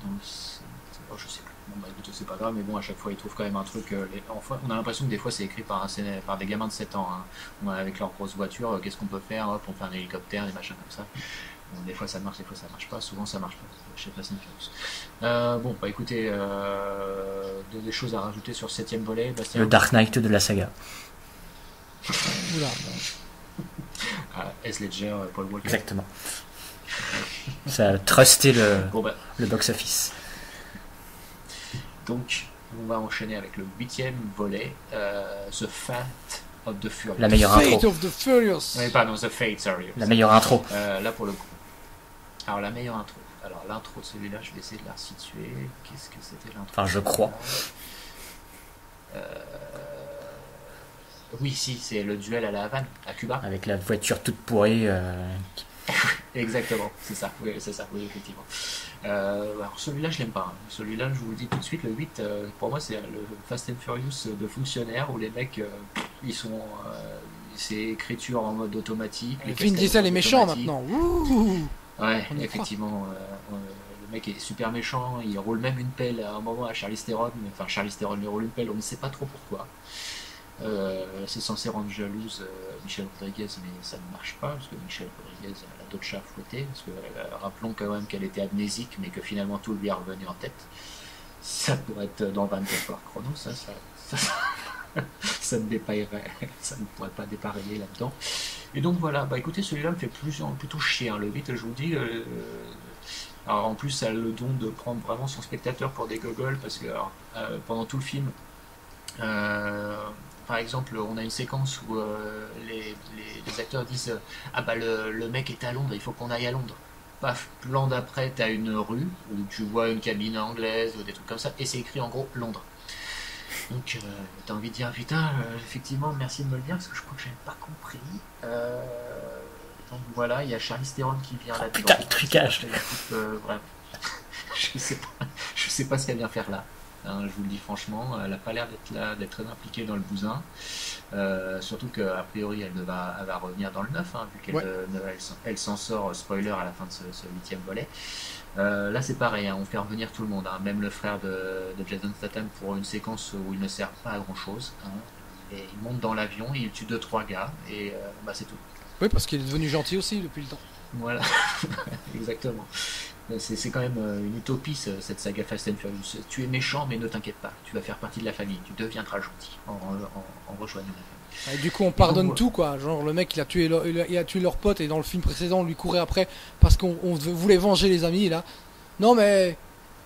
S1: Dans le 7, oh, je sais plus. Bon, bah écoute, c'est pas grave, mais bon, à chaque fois, ils trouvent quand même un truc. Enfin, on a l'impression que des fois, c'est écrit par des gamins de 7 ans. Hein. Avec leur grosse voiture, qu'est-ce qu'on peut faire? Hop, on fait un hélicoptère, des machins comme ça. Bon, des fois, ça marche, des fois, ça marche pas. Souvent, ça marche pas. Chez Fast and Furious. Bon, bah écoutez, des choses à rajouter sur ce 7e volet. Bastien.
S3: Le Dark Knight de la saga.
S2: Oula.
S1: S. Ledger, Paul Walker.
S3: Exactement. Ça a trusté
S1: Bon, bah,
S3: le box-office.
S1: donc, on va enchaîner avec le 8e volet, The Fate of the Furious.
S3: La meilleure
S2: Fate
S3: intro.
S2: of the Furious.
S1: Oui, pardon, The Fate, sorry.
S3: La meilleure intro.
S1: Là, pour le coup. Alors, la meilleure intro. Alors, l'intro de celui-là, je vais essayer de la resituer. Qu'est-ce que c'était l'intro?
S3: Enfin, je crois.
S1: Oui, si, c'est le duel à la Havane, à Cuba.
S3: Avec la voiture toute pourrie.
S1: Exactement, c'est ça, oui, effectivement. Alors celui-là, je l'aime pas. Hein. Celui-là, je vous le dis tout de suite, le 8, pour moi, c'est le Fast and Furious de fonctionnaires où les mecs, ils sont. C'est écriture en mode automatique.
S2: Vin Diesel est méchant maintenant. Ouh.
S1: Ouais, effectivement. Le mec est super méchant, il roule même une pelle à un moment à Charlize Theron. Enfin, Charlize Theron lui roule une pelle, on ne sait pas trop pourquoi. C'est censé rendre jalouse Michelle Rodriguez, mais ça ne marche pas parce que Michelle Rodriguez a d'autres chats à fouetter. Parce que rappelons quand même qu'elle était amnésique, mais que finalement tout lui est revenu en tête. Ça pourrait être dans 24 heures chrono, ça ne dépaillerait, ça ne pourrait pas dépareiller là-dedans. Et donc voilà, bah écoutez, celui-là me fait plutôt chier. Hein, le 8, je vous dis. Alors en plus, ça a le don de prendre vraiment son spectateur pour des gogoles parce que pendant tout le film. Par exemple, on a une séquence où les acteurs disent ah bah le mec est à Londres, il faut qu'on aille à Londres. Paf, plan d'après, t'as une rue où tu vois une cabine anglaise ou des trucs comme ça, et c'est écrit en gros Londres. Donc t'as envie de dire putain, effectivement, merci de me le dire parce que je crois que j'avais pas compris. Donc voilà, il y a Charlize Theron qui vient là-dedans.
S3: Putain, le trucage.
S1: Je sais pas ce qu'elle vient faire là. Hein, je vous le dis franchement, elle n'a pas l'air d'être très impliquée dans le bousin. Surtout qu'a priori elle va revenir dans le 9, hein, vu qu'elle s'en sort, spoiler, à la fin de ce 8e volet. Là c'est pareil, hein, on fait revenir tout le monde, hein, même le frère de Jason Statham pour une séquence où il ne sert pas à grand chose. Hein, et il monte dans l'avion, il tue 2-3 gars et bah, c'est tout.
S2: Oui, parce qu'il est devenu gentil aussi depuis le temps.
S1: Voilà, exactement. C'est quand même une utopie cette saga Fast and Furious. Tu es méchant, mais ne t'inquiète pas, tu vas faire partie de la famille, tu deviendras gentil en rejoignant la famille.
S2: Et du coup, on pardonne tout, quoi. Genre, le mec, il a tué leur pote, et dans le film précédent, on lui courait après parce qu'on voulait venger les amis, là. Non, mais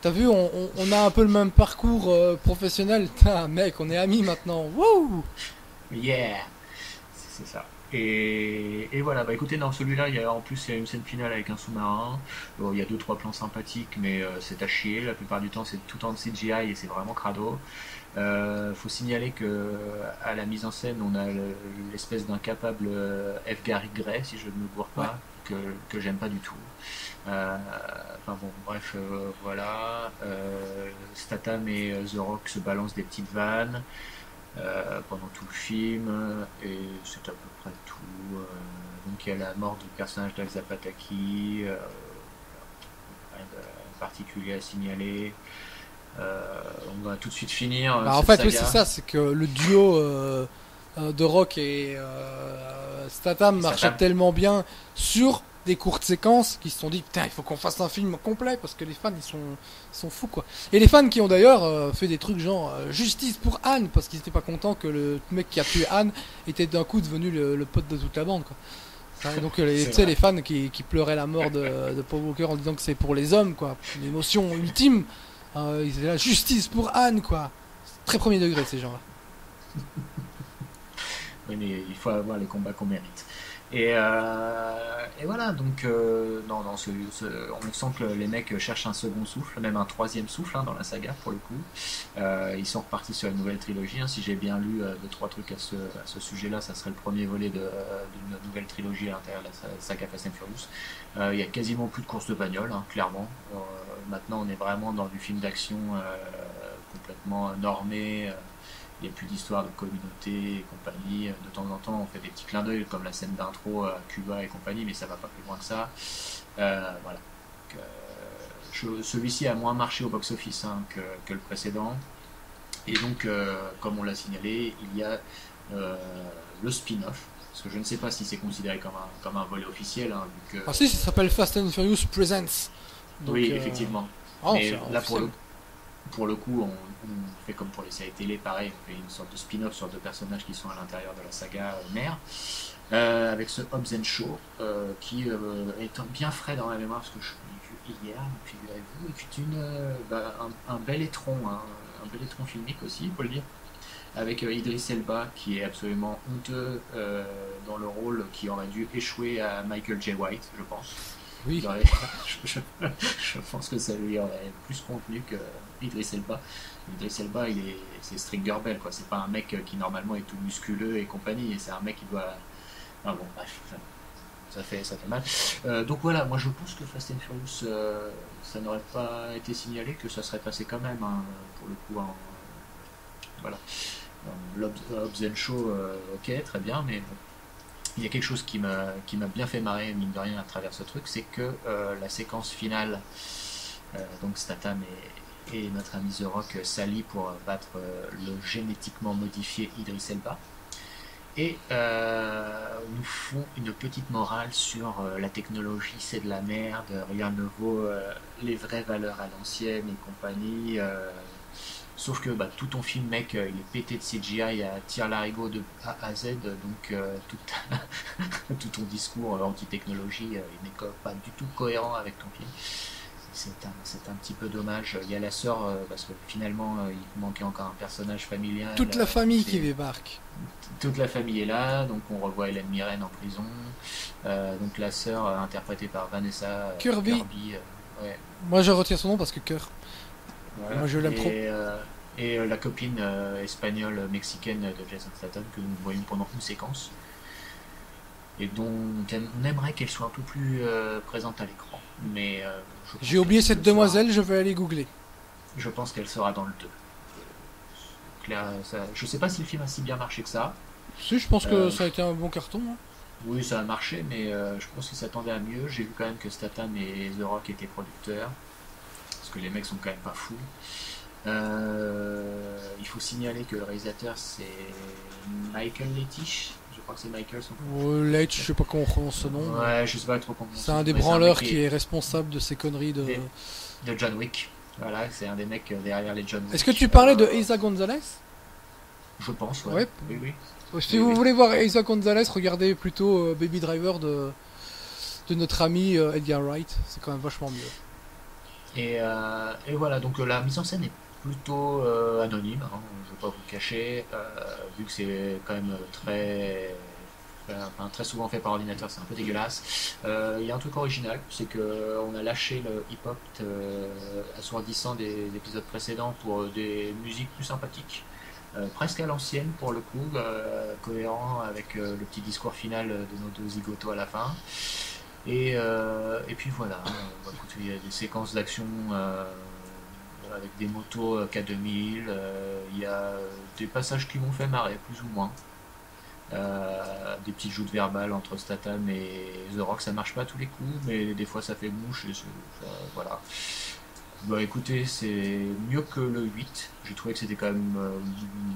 S2: t'as vu, on a un peu le même parcours professionnel. Putain, mec, on est amis maintenant. Wouh!
S1: Yeah! C'est ça. Et voilà, bah écoutez, dans celui-là, en plus il y a une scène finale avec un sous-marin. Bon, il y a 2-3 plans sympathiques, mais c'est à chier. La plupart du temps, c'est tout en CGI et c'est vraiment crado. Faut signaler que à la mise en scène, on a l'espèce d'incapable F. Gary Gray, si je ne me gourre pas, que j'aime pas du tout. Enfin bon, bref, voilà. Statham et The Rock se balancent des petites vannes. Pendant tout le film, et c'est à peu près tout. Donc il y a la mort du personnage d'Elsa Pataki, rien de particulier à signaler. On va tout de suite finir.
S2: En fait, oui, c'est ça, c'est que le duo de Rock et Statham marchait tellement bien sur des courtes séquences qui se sont dit putain il faut qu'on fasse un film complet parce que les fans ils sont fous quoi. Et les fans qui ont d'ailleurs fait des trucs genre justice pour Anne parce qu'ils étaient pas contents que le mec qui a tué Anne était d'un coup devenu le pote de toute la bande quoi. Et donc tu sais les fans qui pleuraient la mort de Paul Walker en disant que c'est pour les hommes quoi, une émotion ultime. Ils étaient là justice pour Anne quoi. Très premier degré ces gens-là.
S1: Oui, mais il faut avoir les combats qu'on mérite. Et voilà, donc non, on sent que les mecs cherchent un second souffle, même un troisième souffle dans la saga pour le coup. Ils sont repartis sur une nouvelle trilogie. Si j'ai bien lu 2-3 trucs à ce sujet-là, ça serait le premier volet d'une nouvelle trilogie à l'intérieur de la saga Fast and Furious. Il y a quasiment plus de courses de bagnole, clairement. Maintenant, on est vraiment dans du film d'action complètement normé. Il n'y a plus d'histoire de communauté et compagnie. De temps en temps, on fait des petits clins d'œil comme la scène d'intro à Cuba et compagnie, mais ça va pas plus loin que ça. Voilà. Celui-ci a moins marché au box-office que le précédent. Et donc, comme on l'a signalé, il y a le spin-off. Parce que je ne sais pas si c'est considéré comme un volet officiel. Vu que...
S2: Ah si, ça s'appelle Fast and Furious Presents. Donc,
S1: oui, effectivement.
S2: Mais
S1: là, pour le coup, on fait comme pour les séries télé, pareil, on fait une sorte de spin-off sur deux personnages qui sont à l'intérieur de la saga mère, avec ce Hobbs and Shaw, qui est bien frais dans la mémoire, parce que je l'ai vu hier, figurez-vous, et qui est un bel étron, un bel étron filmique aussi, il faut le dire, avec Idris Elba, qui est absolument honteux dans le rôle qui aurait dû échouer à Michael J. White, je pense.
S2: Oui.
S1: Je pense que ça lui aurait plus contenu que Idris Elba. Idris Elba, c'est Stringer Bell, quoi. C'est pas un mec qui normalement est tout musculeux et compagnie. Et c'est un mec qui doit. Ah bon, bref, ça fait mal. Donc voilà, moi je pense que Fast and Furious, ça n'aurait pas été signalé, que ça serait passé quand même, pour le coup. Voilà. Hobbs and Shaw, ok, très bien, mais bon. Il y a quelque chose qui m'a bien fait marrer, mine de rien, à travers ce truc, c'est que la séquence finale, donc Statham et notre ami The Rock s'allient pour battre le génétiquement modifié Idris Elba, et nous font une petite morale sur la technologie, c'est de la merde, rien ne vaut les vraies valeurs à l'ancienne et compagnie. Sauf que tout ton film, mec, il est pété de CGI à tire-larigot de A à Z, donc tout ton discours anti-technologie, il n'est pas du tout cohérent avec ton film. C'est un petit peu dommage. Il y a la sœur, parce que finalement, il manquait encore un personnage familial.
S2: Toute la famille qui débarque.
S1: Toute la famille est là, donc on revoit Hélène Mirren en prison. Donc la sœur, interprétée par Vanessa Kirby. Ouais.
S2: Moi, je retire son nom parce que Cœur.
S1: Voilà.
S2: Moi je l'aime trop.
S1: Et la copine espagnole mexicaine de Jason Statham que nous voyons pendant une séquence et dont on aimerait qu'elle soit un peu plus présente à l'écran. Mais
S2: j'ai oublié cette demoiselle, je vais aller googler.
S1: Je pense qu'elle sera dans le 2. Je sais pas si le film a si bien marché que ça.
S2: Si, je pense que ça a été un bon carton. Hein.
S1: Oui, ça a marché, mais je pense qu'ils s'attendaient à mieux. J'ai vu quand même que Statham et The Rock étaient producteurs. Parce que les mecs sont quand même pas fous. Il faut signaler que le réalisateur c'est Michael Leitch. Je crois que c'est Michael son nom.
S2: Leitch, je sais pas comment on prononce ce nom.
S1: Ouais, je sais pas trop comment.
S2: C'est un des branleurs qui est responsable de ces conneries de
S1: John Wick. Voilà, c'est un des mecs derrière les John Wick.
S2: Est-ce que tu parlais de Eiza Gonzalez?
S1: Je pense, ouais.
S2: Ouais.
S1: Oui.
S2: Si vous voulez voir Eiza Gonzalez, regardez plutôt Baby Driver de notre ami Edgar Wright. C'est quand même vachement mieux.
S1: Et voilà, donc la mise en scène est plutôt anonyme, je ne vais pas vous le cacher, vu que c'est quand même très souvent fait par ordinateur, c'est un peu dégueulasse. Il y a un truc original, c'est qu'on a lâché le hip-hop assourdissant des épisodes précédents pour des musiques plus sympathiques, presque à l'ancienne pour le coup, cohérent avec le petit discours final de nos deux zigotos à la fin. Et puis voilà, écoute, il y a des séquences d'action avec des motos K2000, il y a des passages qui m'ont fait marrer, plus ou moins. Des petites joutes verbales entre Statham et The Rock, ça marche pas à tous les coups, mais des fois ça fait mouche, voilà. Écoutez, c'est mieux que le 8, j'ai trouvé que c'était quand même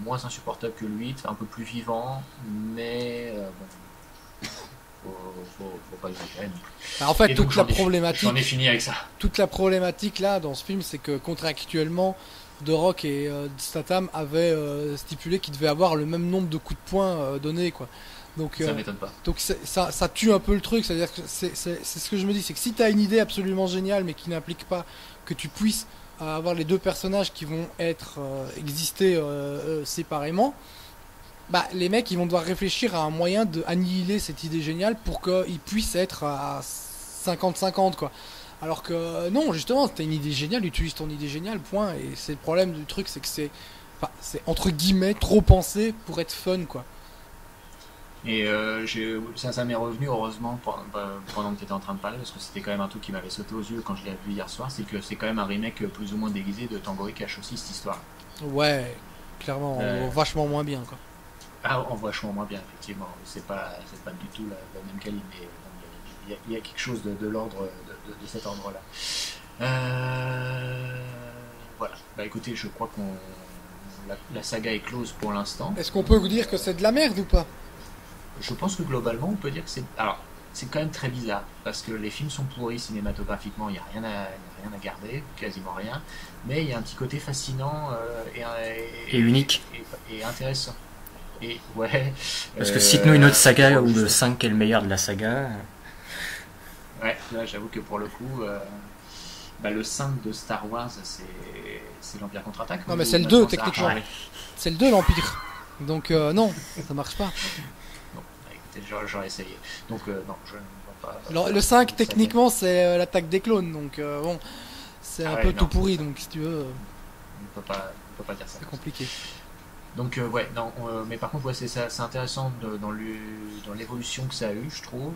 S1: moins insupportable que le 8, un peu plus vivant, mais bon. faut pas exagérer non plus.
S2: Bah, en fait,
S1: Et donc, j'en ai fini avec ça.
S2: toute la problématique là dans ce film, c'est que contractuellement, The Rock et Statham avaient stipulé qu'ils devaient avoir le même nombre de coups de poing donnés, quoi. Donc,
S1: Ça m'étonne pas.
S2: ça tue un peu le truc, c'est-à-dire que c'est ce que je me dis, c'est que si tu as une idée absolument géniale mais qui n'implique pas que tu puisses avoir les deux personnages qui vont être exister séparément, bah les mecs ils vont devoir réfléchir à un moyen de annihiler cette idée géniale pour qu'ils puissent être à 50-50 quoi. Alors que non, justement, si t'as une idée géniale, utilise ton idée géniale, point. Et c'est le problème du truc, c'est que c'est entre guillemets trop pensé pour être fun quoi.
S1: Et ça m'est revenu heureusement pendant que tu étais en train de parler, parce que c'était quand même un truc qui m'avait sauté aux yeux quand je l'ai vu hier soir, c'est que c'est quand même un remake plus ou moins déguisé de Tango et Cash aussi, cette histoire.
S2: Ouais, clairement, vachement moins bien quoi.
S1: Ah, on voit vachement moins bien, effectivement. C'est pas du tout la même qualité, mais bon, il y a quelque chose de l'ordre de cet ordre-là. Voilà. Bah écoutez, je crois qu'on la saga est close pour l'instant.
S2: Est-ce qu'on peut vous dire que c'est de la merde ou pas?
S1: Je pense que globalement, on peut dire que c'est. Alors, c'est quand même très bizarre parce que les films sont pourris cinématographiquement, il n'y a rien à garder, quasiment rien. Mais il y a un petit côté fascinant
S3: et unique
S1: et intéressant. Et ouais.
S3: Parce que cite-nous une autre saga où le 5 est le meilleur de la saga.
S1: Ouais, là j'avoue que pour le coup, le 5 de Star Wars, c'est l'Empire contre-attaque.
S2: Non, mais c'est le 2 techniquement. C'est le 2 l'Empire. Donc non, ça marche pas.
S1: Bon, écoutez, j'aurais essayé. Donc non, je ne vois pas.
S2: Alors, le 5 techniquement c'est l'attaque des clones, donc bon, c'est un peu tout pourri, donc si tu veux.
S1: On peut pas dire ça.
S2: C'est compliqué.
S1: Donc ouais, non, mais par contre ouais, c'est intéressant dans l'évolution que ça a eu, je trouve,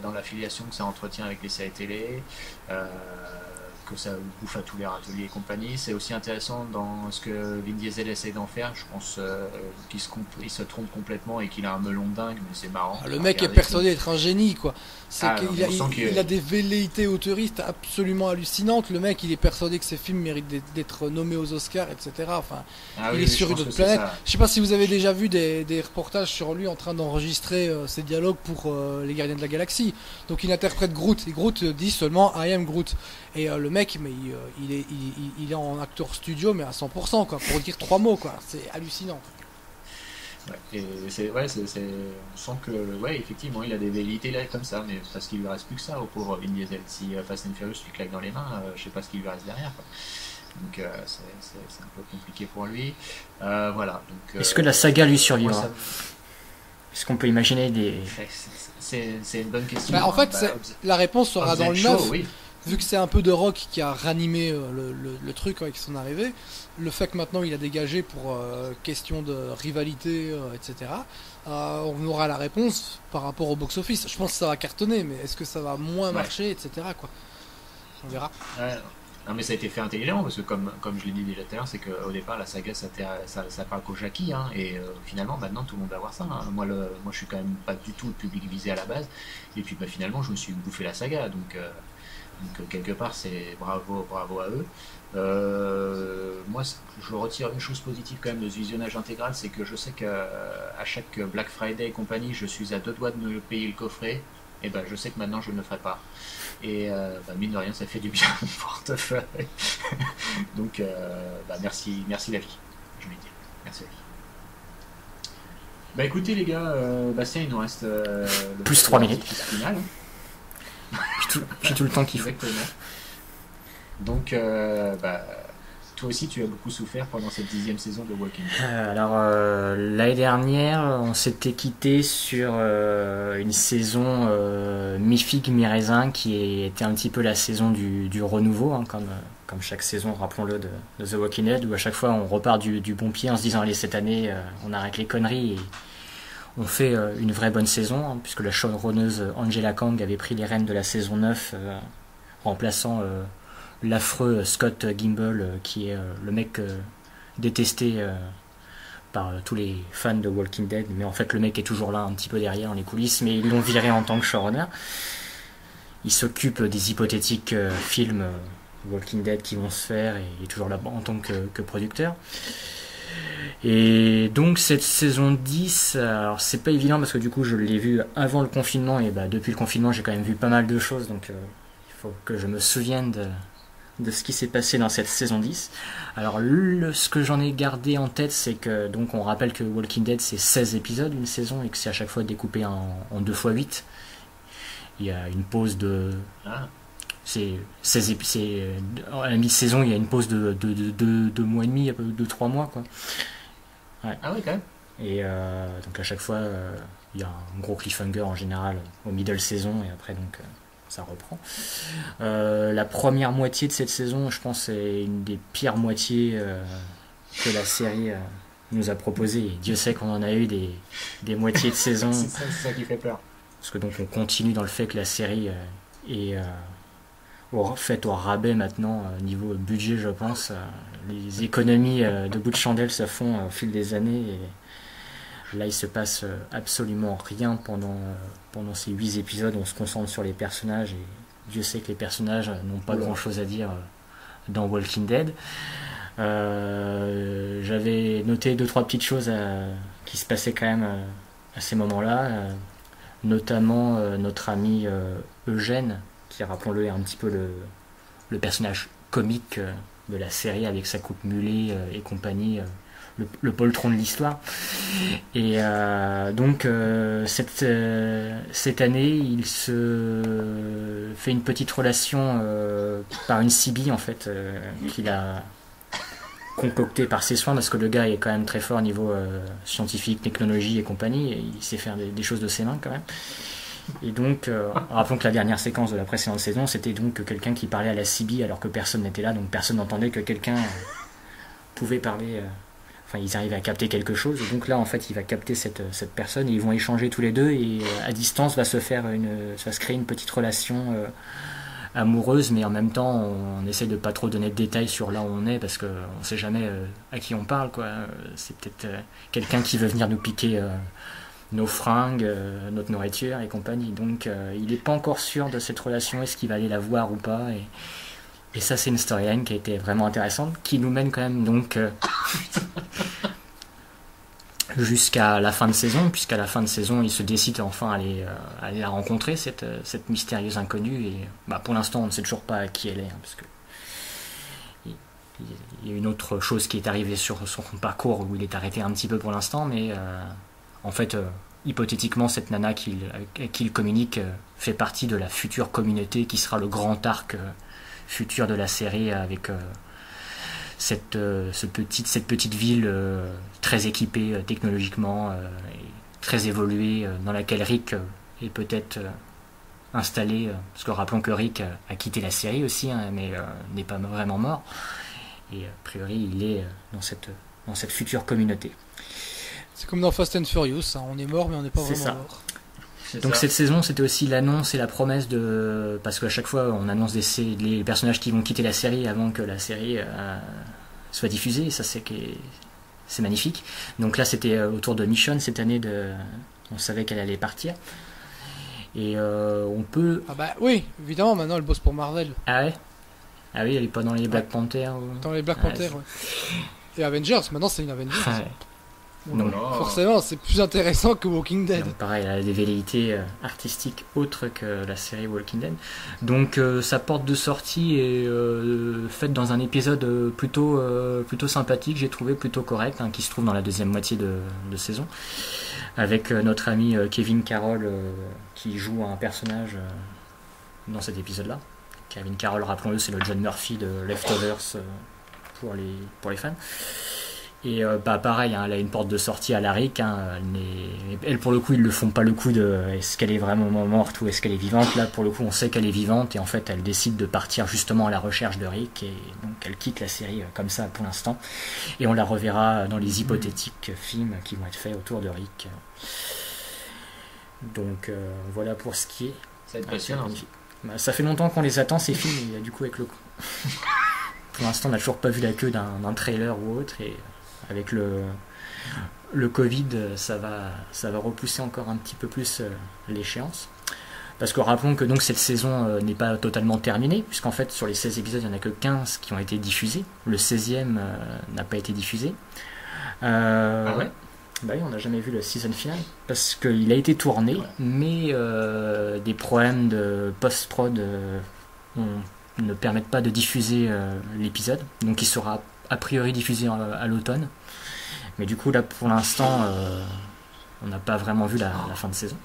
S1: dans l'affiliation que ça entretient avec les séries télé, que ça bouffe à tous les râteliers et compagnie. C'est aussi intéressant dans ce que Vin Diesel essaie d'en faire. Je pense qu'il se trompe complètement et qu'il a un melon de dingue, mais c'est marrant.
S2: Le mec est persuadé d'être un génie, quoi. Il a des velléités autoristes absolument hallucinantes. Le mec, il est persuadé que ses films méritent d'être nommés aux Oscars, etc. Enfin, il est sur une autre planète. Je sais pas si vous avez déjà vu des reportages sur lui en train d'enregistrer ses dialogues pour les Gardiens de la Galaxie. Donc il interprète Groot, et Groot dit seulement I am Groot. Et le mec, mais il est en acteur studio, mais à 100%, quoi, pour dire 3 mots, quoi. C'est hallucinant.
S1: Ouais, et on sent que, ouais, effectivement, il a des velléités là comme ça, mais parce qu'il lui reste plus que ça au pauvre Vin Diesel. Si Fast and Furious lui claque dans les mains, je sais pas ce qu'il lui reste derrière, quoi. Donc c'est un peu compliqué pour lui. Voilà.
S3: Est-ce que la saga lui survivra? Est-ce qu'on peut imaginer des...
S1: C'est une bonne question.
S2: En fait, la réponse sera dans le 9.
S1: Oui.
S2: Vu que c'est un peu The Rock qui a ranimé le truc avec son arrivée, le fait que maintenant il a dégagé pour question de rivalité, etc., on aura la réponse par rapport au box-office. Je pense que ça va cartonner, mais est-ce que ça va moins marcher, etc., quoi. On verra.
S1: Ouais. Non, mais ça a été fait intelligemment parce que comme je l'ai dit déjà tout à l'heure, c'est qu'au départ la saga ça parle qu'au Jackie, hein, et finalement maintenant tout le monde va voir ça, hein. Moi je suis quand même pas du tout le public visé à la base, et puis finalement je me suis bouffé la saga, donc quelque part c'est bravo à eux. Moi je retire une chose positive quand même de ce visionnage intégral, c'est que je sais qu'à chaque Black Friday et compagnie je suis à 2 doigts de me payer le coffret, et ben je sais que maintenant je ne le ferai pas. Et mine de rien, ça fait du bien au portefeuille. Donc, merci la vie, je vais dire. Merci la vie. Bah écoutez les gars, Bastien, il nous reste
S3: plus 3 minutes.
S1: Final, hein.
S3: Puis tout le temps qu'il faut.
S1: Exactement. Donc, toi aussi, tu as beaucoup souffert pendant cette 10e saison de Walking Dead.
S3: Alors, l'année dernière, on s'était quitté sur une saison mi-figue, mi-raisin, qui était un petit peu la saison du renouveau, hein, comme chaque saison, rappelons-le, de The Walking Dead, où à chaque fois on repart du bon pied en se disant allez, cette année, on arrête les conneries et on fait une vraie bonne saison, hein, puisque la showrunneuse Angela Kang avait pris les rênes de la saison 9, remplaçant l'affreux Scott Gimble, qui est le mec détesté par tous les fans de Walking Dead, mais en fait le mec est toujours là un petit peu derrière dans les coulisses, mais ils l'ont viré en tant que showrunner. Il s'occupe des hypothétiques films Walking Dead qui vont se faire, et il est toujours là en tant que producteur. Et donc cette saison 10, alors c'est pas évident parce que du coup je l'ai vu avant le confinement et depuis le confinement j'ai quand même vu pas mal de choses, donc il faut que je me souvienne de ce qui s'est passé dans cette saison 10. Alors ce que j'en ai gardé en tête, c'est que donc on rappelle que Walking Dead c'est 16 épisodes une saison et que c'est à chaque fois découpé en 2 fois 8. Il y a une pause de... C'est 16 épisodes. À la mi-saison, il y a une pause de 2 mois et demi, un peu de 3 mois, quoi. Ouais.
S1: Ah oui, quand même.
S3: Et donc à chaque fois, il y a un gros cliffhanger en général au middle saison, et après, donc, ça reprend. La première moitié de cette saison, je pense, c'est une des pires moitiés que la série nous a proposé. Et Dieu sait qu'on en a eu des moitiés de saison.
S1: C'est ça qui fait peur.
S3: Parce que donc on continue dans le fait que la série est faite au rabais maintenant, niveau budget je pense. Les économies de bout de chandelle se font au fil des années et là il se passe absolument rien pendant ces 8 épisodes. On se concentre sur les personnages et Dieu sait que les personnages n'ont pas grand chose à dire dans Walking Dead. J'avais noté 2-3 petites choses qui se passaient quand même à ces moments-là. Notamment notre ami Eugène, qui, rappelons-le, est un petit peu le personnage comique de la série avec sa coupe mulet et compagnie, le poltron de l'histoire. Et donc cette année, il se fait une petite relation par une CB en fait, qu'il a concocté par ses soins, parce que le gars est quand même très fort au niveau scientifique, technologie et compagnie, et il sait faire des choses de ses mains quand même. Et donc, rappelons que la dernière séquence de la précédente saison, c'était donc quelqu'un qui parlait à la CB alors que personne n'était là, donc personne n'entendait que quelqu'un pouvait parler, enfin ils arrivaient à capter quelque chose, et donc là en fait il va capter cette personne, et ils vont échanger tous les deux, et à distance va se créer une petite relation amoureuse, mais en même temps on essaie de pas trop donner de détails sur là où on est, parce qu'on sait jamais à qui on parle, quoi. C'est peut-être quelqu'un qui veut venir nous piquer nos fringues, notre nourriture et compagnie, donc il n'est pas encore sûr de cette relation, est-ce qu'il va aller la voir ou pas, et ça c'est une storyline qui a été vraiment intéressante, qui nous mène quand même donc jusqu'à la fin de saison, puisqu'à la fin de saison, il se décide enfin à aller la rencontrer, cette mystérieuse inconnue, et pour l'instant, on ne sait toujours pas qui elle est, parce que il y a une autre chose qui est arrivée sur son parcours, où il est arrêté un petit peu pour l'instant, mais en fait, hypothétiquement, cette nana avec qui il communique fait partie de la future communauté qui sera le grand arc futur de la série, avec cette petite ville très équipée technologiquement, et très évoluée, dans laquelle Rick est peut-être installé, parce que rappelons que Rick a quitté la série aussi, mais n'est pas vraiment mort, et a priori il est dans cette future communauté.
S2: C'est comme dans Fast and Furious, hein. On est mort mais on n'est pas vraiment mort.
S3: Donc cette saison, c'était aussi l'annonce et la promesse de... Parce qu'à chaque fois, on annonce les personnages qui vont quitter la série avant que la série soit diffusée. Et ça, c'est magnifique. Donc là, c'était autour de Michonne cette année. On savait qu'elle allait partir. Et on peut...
S2: Ah bah oui, évidemment, maintenant elle bosse pour Marvel.
S3: Ah ouais? Ah oui, elle est pas dans les Black Panther
S2: Dans les Black Panther, ouais. Et Avengers, maintenant c'est une Avengers.
S3: Ouais.
S2: Donc, forcément, c'est plus intéressant que Walking Dead.
S3: Donc, pareil, elle a des velléités artistiques autres que la série Walking Dead. Donc sa porte de sortie est faite dans un épisode plutôt sympathique, j'ai trouvé plutôt correct, hein, qui se trouve dans la deuxième moitié de saison, avec notre ami Kevin Carroll qui joue un personnage dans cet épisode-là. Kevin Carroll, rappelons-le, c'est le John Murphy de Leftovers pour les fans. Et pareil, hein, elle a une porte de sortie à la Rick, hein, elle pour le coup ils ne font pas le coup de est-ce qu'elle est vraiment morte ou est-ce qu'elle est vivante. Là pour le coup on sait qu'elle est vivante, et en fait elle décide de partir justement à la recherche de Rick, et donc elle quitte la série comme ça pour l'instant, et on la reverra dans les hypothétiques films qui vont être faits autour de Rick. Donc voilà pour ce qui est.
S1: Ça va être passionnant.
S3: Ça fait longtemps qu'on les attend ces films, et du coup avec le coup pour l'instant on n'a toujours pas vu la queue d'un trailer ou autre, et avec le Covid, ça va repousser encore un petit peu plus l'échéance. Parce que rappelons que donc cette saison n'est pas totalement terminée, puisqu'en fait sur les 16 épisodes, il n'y en a que 15 qui ont été diffusés. Le 16e n'a pas été diffusé.
S1: Ah ouais.
S3: Bah oui, on n'a jamais vu le season final parce qu'il a été tourné,
S1: Ouais.
S3: mais des problèmes de post-prod ne permettent pas de diffuser l'épisode. Donc il sera a priori diffusé à l'automne. Mais du coup, là, pour l'instant, on n'a pas vraiment vu la fin de saison.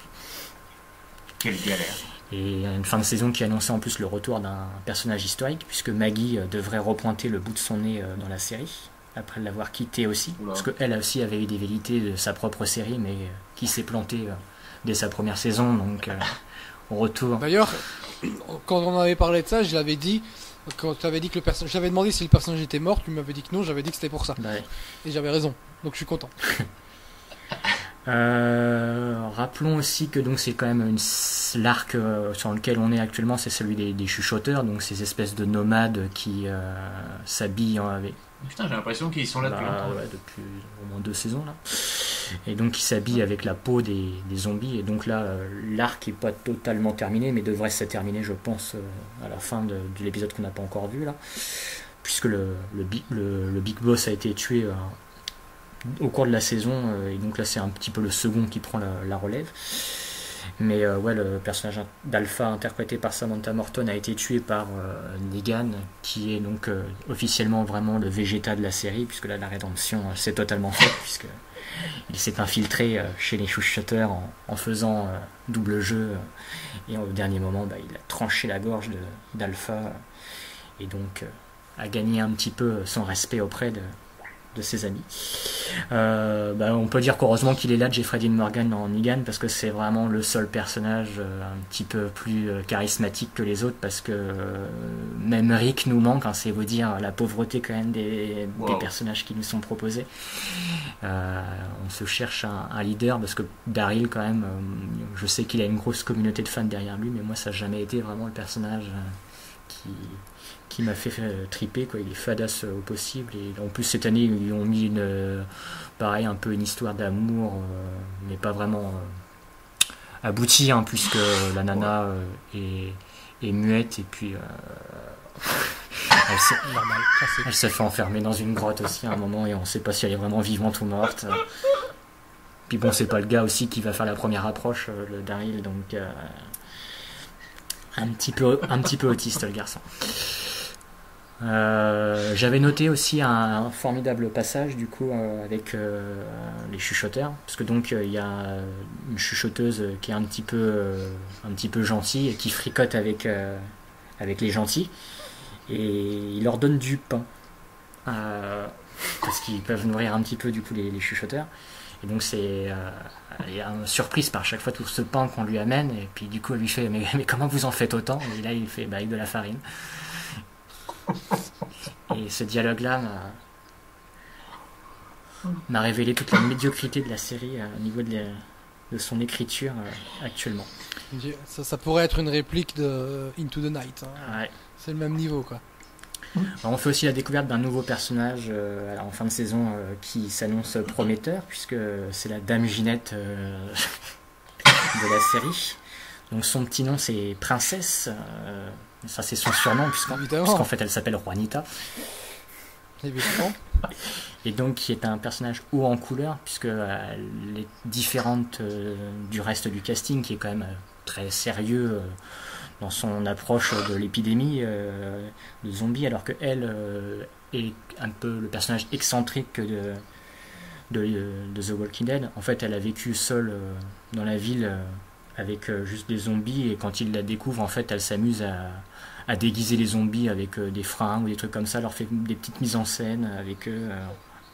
S1: Quelle galère.
S3: Et une fin de saison qui annonçait en plus le retour d'un personnage historique, puisque Maggie devrait repointer le bout de son nez dans la série, après l'avoir quitté aussi.
S1: Oula.
S3: Parce qu'elle aussi avait eu des velléités de sa propre série, mais qui s'est plantée dès sa première saison. Donc, au retour.
S2: D'ailleurs, quand on avait parlé de ça, je l'avais dit. Quand tu avais dit que le personnage. J'avais demandé si le personnage était mort, tu m'avais dit que non, j'avais dit que c'était pour ça.
S3: Ouais.
S2: Et j'avais raison. Donc je suis content.
S3: Rappelons aussi que donc c'est quand même l'arc sur lequel on est actuellement, c'est celui des chuchoteurs, donc ces espèces de nomades qui s'habillent avec.
S1: Putain, j'ai l'impression qu'ils sont là depuis longtemps.
S3: Ouais, depuis au moins 2 saisons là. Et donc qui s'habillent avec la peau des zombies. Et donc là, l'arc est pas totalement terminé, mais devrait se terminer, je pense, à la fin de l'épisode qu'on n'a pas encore vu là, puisque le Big Boss a été tué au cours de la saison, et donc là c'est un petit peu le second qui prend la relève. Mais ouais, le personnage d'Alpha interprété par Samantha Morton a été tué par Negan, qui est donc officiellement vraiment le Vegeta de la série, puisque là la rédemption s'est totalement faite, puisque il s'est infiltré chez les chuchoteurs en faisant double jeu, et au dernier moment il a tranché la gorge d'Alpha, et donc a gagné un petit peu son respect auprès de ses amis. On peut dire qu'heureusement qu'il est là, Jeffrey Dean Morgan en Negan, parce que c'est vraiment le seul personnage un petit peu plus charismatique que les autres, parce que même Rick nous manque, hein, c'est vous dire la pauvreté quand même des personnages qui nous sont proposés. On se cherche un leader, parce que Daryl quand même, je sais qu'il a une grosse communauté de fans derrière lui, mais moi ça n'a jamais été vraiment le personnage qui m'a fait triper, quoi. Il est fadasse au possible, et en plus cette année ils ont mis pareil un peu une histoire d'amour, mais pas vraiment aboutie, hein, puisque la nana est muette, et puis
S2: Normal.
S3: elle se fait enfermer dans une grotte aussi à un moment, et on sait pas si elle est vraiment vivante ou morte. Puis bon, c'est pas le gars aussi qui va faire la première approche, le Daryl, donc un petit peu autiste le garçon. J'avais noté aussi un formidable passage du coup avec les chuchoteurs, parce que donc il y a une chuchoteuse qui est un petit peu gentille et qui fricote avec les gentils, et il leur donne du pain parce qu'ils peuvent nourrir un petit peu du coup les chuchoteurs, et donc elle est surprise par chaque fois tout ce pain qu'on lui amène, et puis du coup elle lui fait mais comment vous en faites autant, et là il fait avec de la farine. Et ce dialogue-là m'a révélé toute la médiocrité de la série au niveau de son écriture actuellement.
S2: Ça pourrait être une réplique de Into the Night. Hein.
S3: Ouais.
S2: C'est le même niveau, quoi.
S3: Alors, on fait aussi la découverte d'un nouveau personnage en fin de saison qui s'annonce prometteur, puisque c'est la Dame Ginette de la série. Donc son petit nom c'est Princesse. Ça c'est son surnom, puisqu'en fait elle s'appelle Juanita.
S2: Évidemment.
S3: Et donc qui est un personnage haut en couleur, puisque elle est différente du reste du casting, qui est quand même très sérieux dans son approche de l'épidémie de zombies, alors qu'elle est un peu le personnage excentrique de The Walking Dead. En fait elle a vécu seule dans la ville avec juste des zombies, et quand ils la découvrent, en fait elle s'amuse à déguiser les zombies avec des fringues ou des trucs comme ça, leur fait des petites mises en scène avec eux.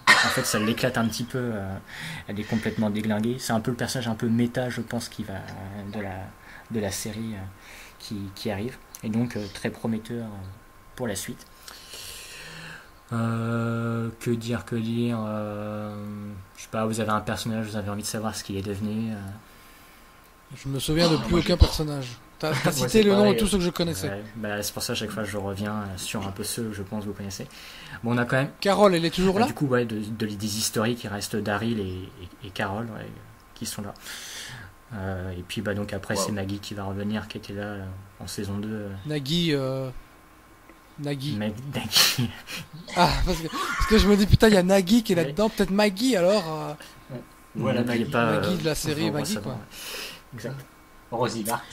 S3: En fait ça l'éclate un petit peu, elle est complètement déglinguée. C'est un peu le personnage un peu méta, je pense, qui va de la série qui arrive, et donc très prometteur pour la suite. Que dire je sais pas, vous avez un personnage, vous avez envie de savoir ce qu'il est devenu
S2: Je me souviens de plus aucun personnage. T'as cité le nom de tous ceux que je connaissais.
S3: Ouais, c'est pour ça à chaque fois je reviens sur un peu ceux que je pense que vous connaissez. Bon, on a quand même
S2: Carole, elle est toujours là.
S3: Du coup, des historiques, il reste Daryl et Carole, qui sont là. Et puis donc après c'est Maggie qui va revenir, qui était là en saison 2.
S2: Nagui, Nagui.
S3: Nagui.
S2: Ah, parce que je me dis, putain, il y a Nagui qui est là-dedans, peut-être Maggie alors.
S1: Voilà,
S3: N'oubliez
S1: Maggie.
S3: pas,
S2: Maggie de la série
S3: enfin,
S2: Maggie,
S3: ça va,
S2: quoi.
S3: ouais. Exact.
S1: Rosie Bart.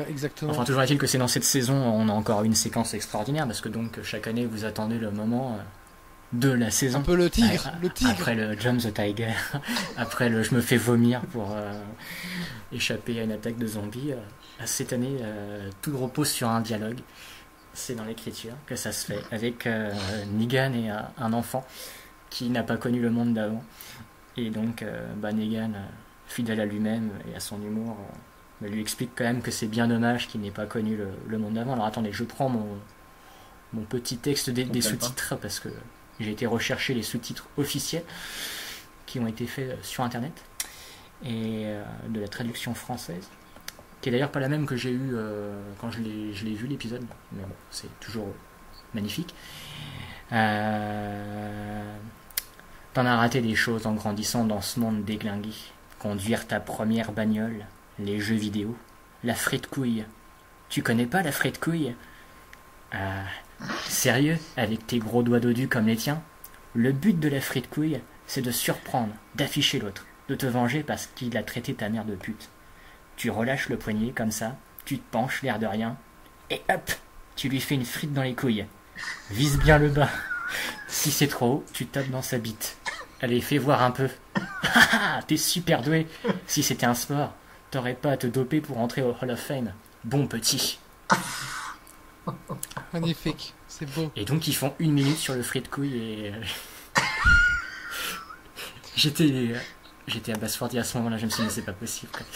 S2: Exactement.
S3: Enfin, toujours est-il que c'est dans cette saison, on a encore une séquence extraordinaire, parce que donc chaque année vous attendez le moment de la saison.
S2: Un peu le tigre, le tigre.
S3: Après le Jump the Tiger, après le je me fais vomir pour échapper à une attaque de zombies. Cette année, tout repose sur un dialogue. C'est dans l'écriture que ça se fait, avec Negan et un enfant qui n'a pas connu le monde d'avant. Et donc, Negan, fidèle à lui-même et à son humour, lui explique quand même que c'est bien dommage qu'il n'ait pas connu le monde d'avant. Alors attendez, je prends mon petit texte des sous-titres, parce que j'ai été rechercher les sous-titres officiels qui ont été faits sur internet, et de la traduction française, qui est d'ailleurs pas la même que j'ai eue quand je l'ai vu l'épisode, mais bon, c'est toujours magnifique. T'en as raté des choses en grandissant dans ce monde déglingué. Conduire ta première bagnole, les jeux vidéo, la frite couille. Tu connais pas la frite couille? Sérieux, avec tes gros doigts dodus comme les tiens? Le but de la frite couille, c'est de surprendre, d'afficher l'autre, de te venger parce qu'il a traité ta mère de pute. Tu relâches le poignet comme ça, tu te penches l'air de rien, et hop, tu lui fais une frite dans les couilles. Vise bien le bas. Si c'est trop haut, tu tapes dans sa bite. Allez, fais voir un peu. T'es super doué. Si c'était un sport, t'aurais pas à te doper pour entrer au Hall of Fame. Bon petit.
S2: Magnifique, c'est beau.
S3: Et donc ils font 1 minute sur le frit de couille et j'étais abasourdi à ce moment-là. Je me suis dit mais c'est pas possible, quoi.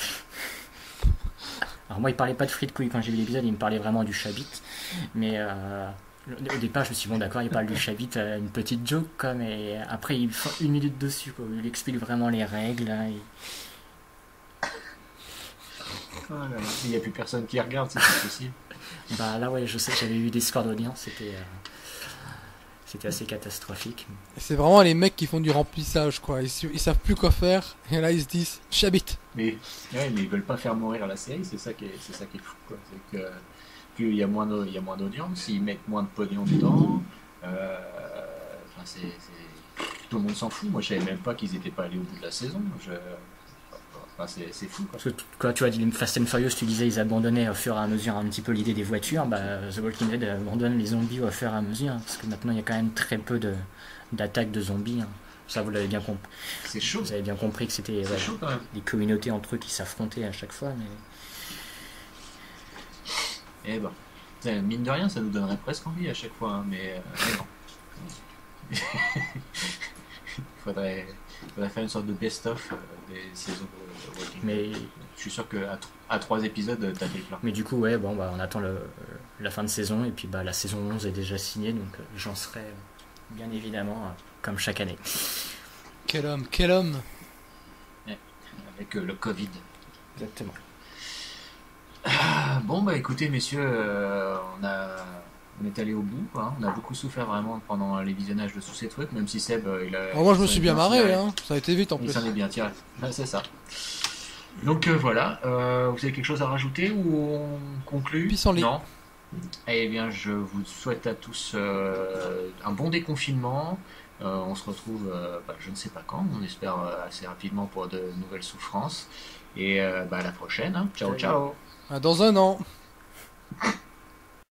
S3: Alors moi il parlait pas de frites couilles quand j'ai vu l'épisode, il me parlait vraiment du chabit, mais au départ je me suis dit bon d'accord, il parle du chabit, une petite joke quoi, mais après il fait 1 minute dessus quoi, il explique vraiment les règles là,
S1: Oh là là. Il n'y a plus personne qui regarde, c'est possible.
S3: Bah là ouais, je sais, j'avais eu des scores d'audience, c'était assez catastrophique.
S2: C'est vraiment les mecs qui font du remplissage quoi, ils savent plus quoi faire, et là ils se disent chabit.
S1: Mais ils veulent pas faire mourir la série, c'est ça qui est fou quoi. C'est que plus il y a moins d'audience, ils mettent moins de pognon dedans. Tout le monde s'en fout. Moi je savais même pas qu'ils étaient pas allés au bout de la saison. C'est fou quoi.
S3: Parce que quand tu vois Fast and Furious, tu disais ils abandonnaient au fur et à mesure un petit peu l'idée des voitures. The Walking Dead abandonne les zombies au fur et à mesure, parce que maintenant il y a quand même très peu d'attaques de zombies. Ça vous l'avez bien compris.
S1: C'est chaud.
S3: Vous avez bien compris que c'était
S1: chaud, quand même.
S3: des communautés entre eux qui s'affrontaient à chaque fois. Mais...
S1: Eh ben, mine de rien, ça nous donnerait presque envie à chaque fois, hein, mais non. Il faudrait faire une sorte de best-of des saisons de Walking Dead.
S3: Mais
S1: je suis sûr qu'à 3 épisodes, t'as fait plein.
S3: Mais du coup, ouais, on attend la fin de saison, et puis la saison 11 est déjà signée, donc j'en serai bien évidemment, comme chaque année.
S2: Quel homme, quel homme.
S1: Ouais, avec le Covid.
S3: Exactement.
S1: Bon, écoutez, messieurs, on est allé au bout, hein. On a beaucoup souffert vraiment pendant les visionnages de tous ces trucs, même si Seb,
S2: moi je me suis bien marré, hein. Ça a été vite en plus.
S1: Il s'en est bien tiré, c'est ça. Donc voilà, vous avez quelque chose à rajouter ou on conclut?
S2: Pissenlit.
S1: Non. Eh bien, je vous souhaite à tous un bon déconfinement. On se retrouve, je ne sais pas quand, on espère assez rapidement pour de nouvelles souffrances. Et à la prochaine, hein. Ciao, ciao.
S2: Dans un an.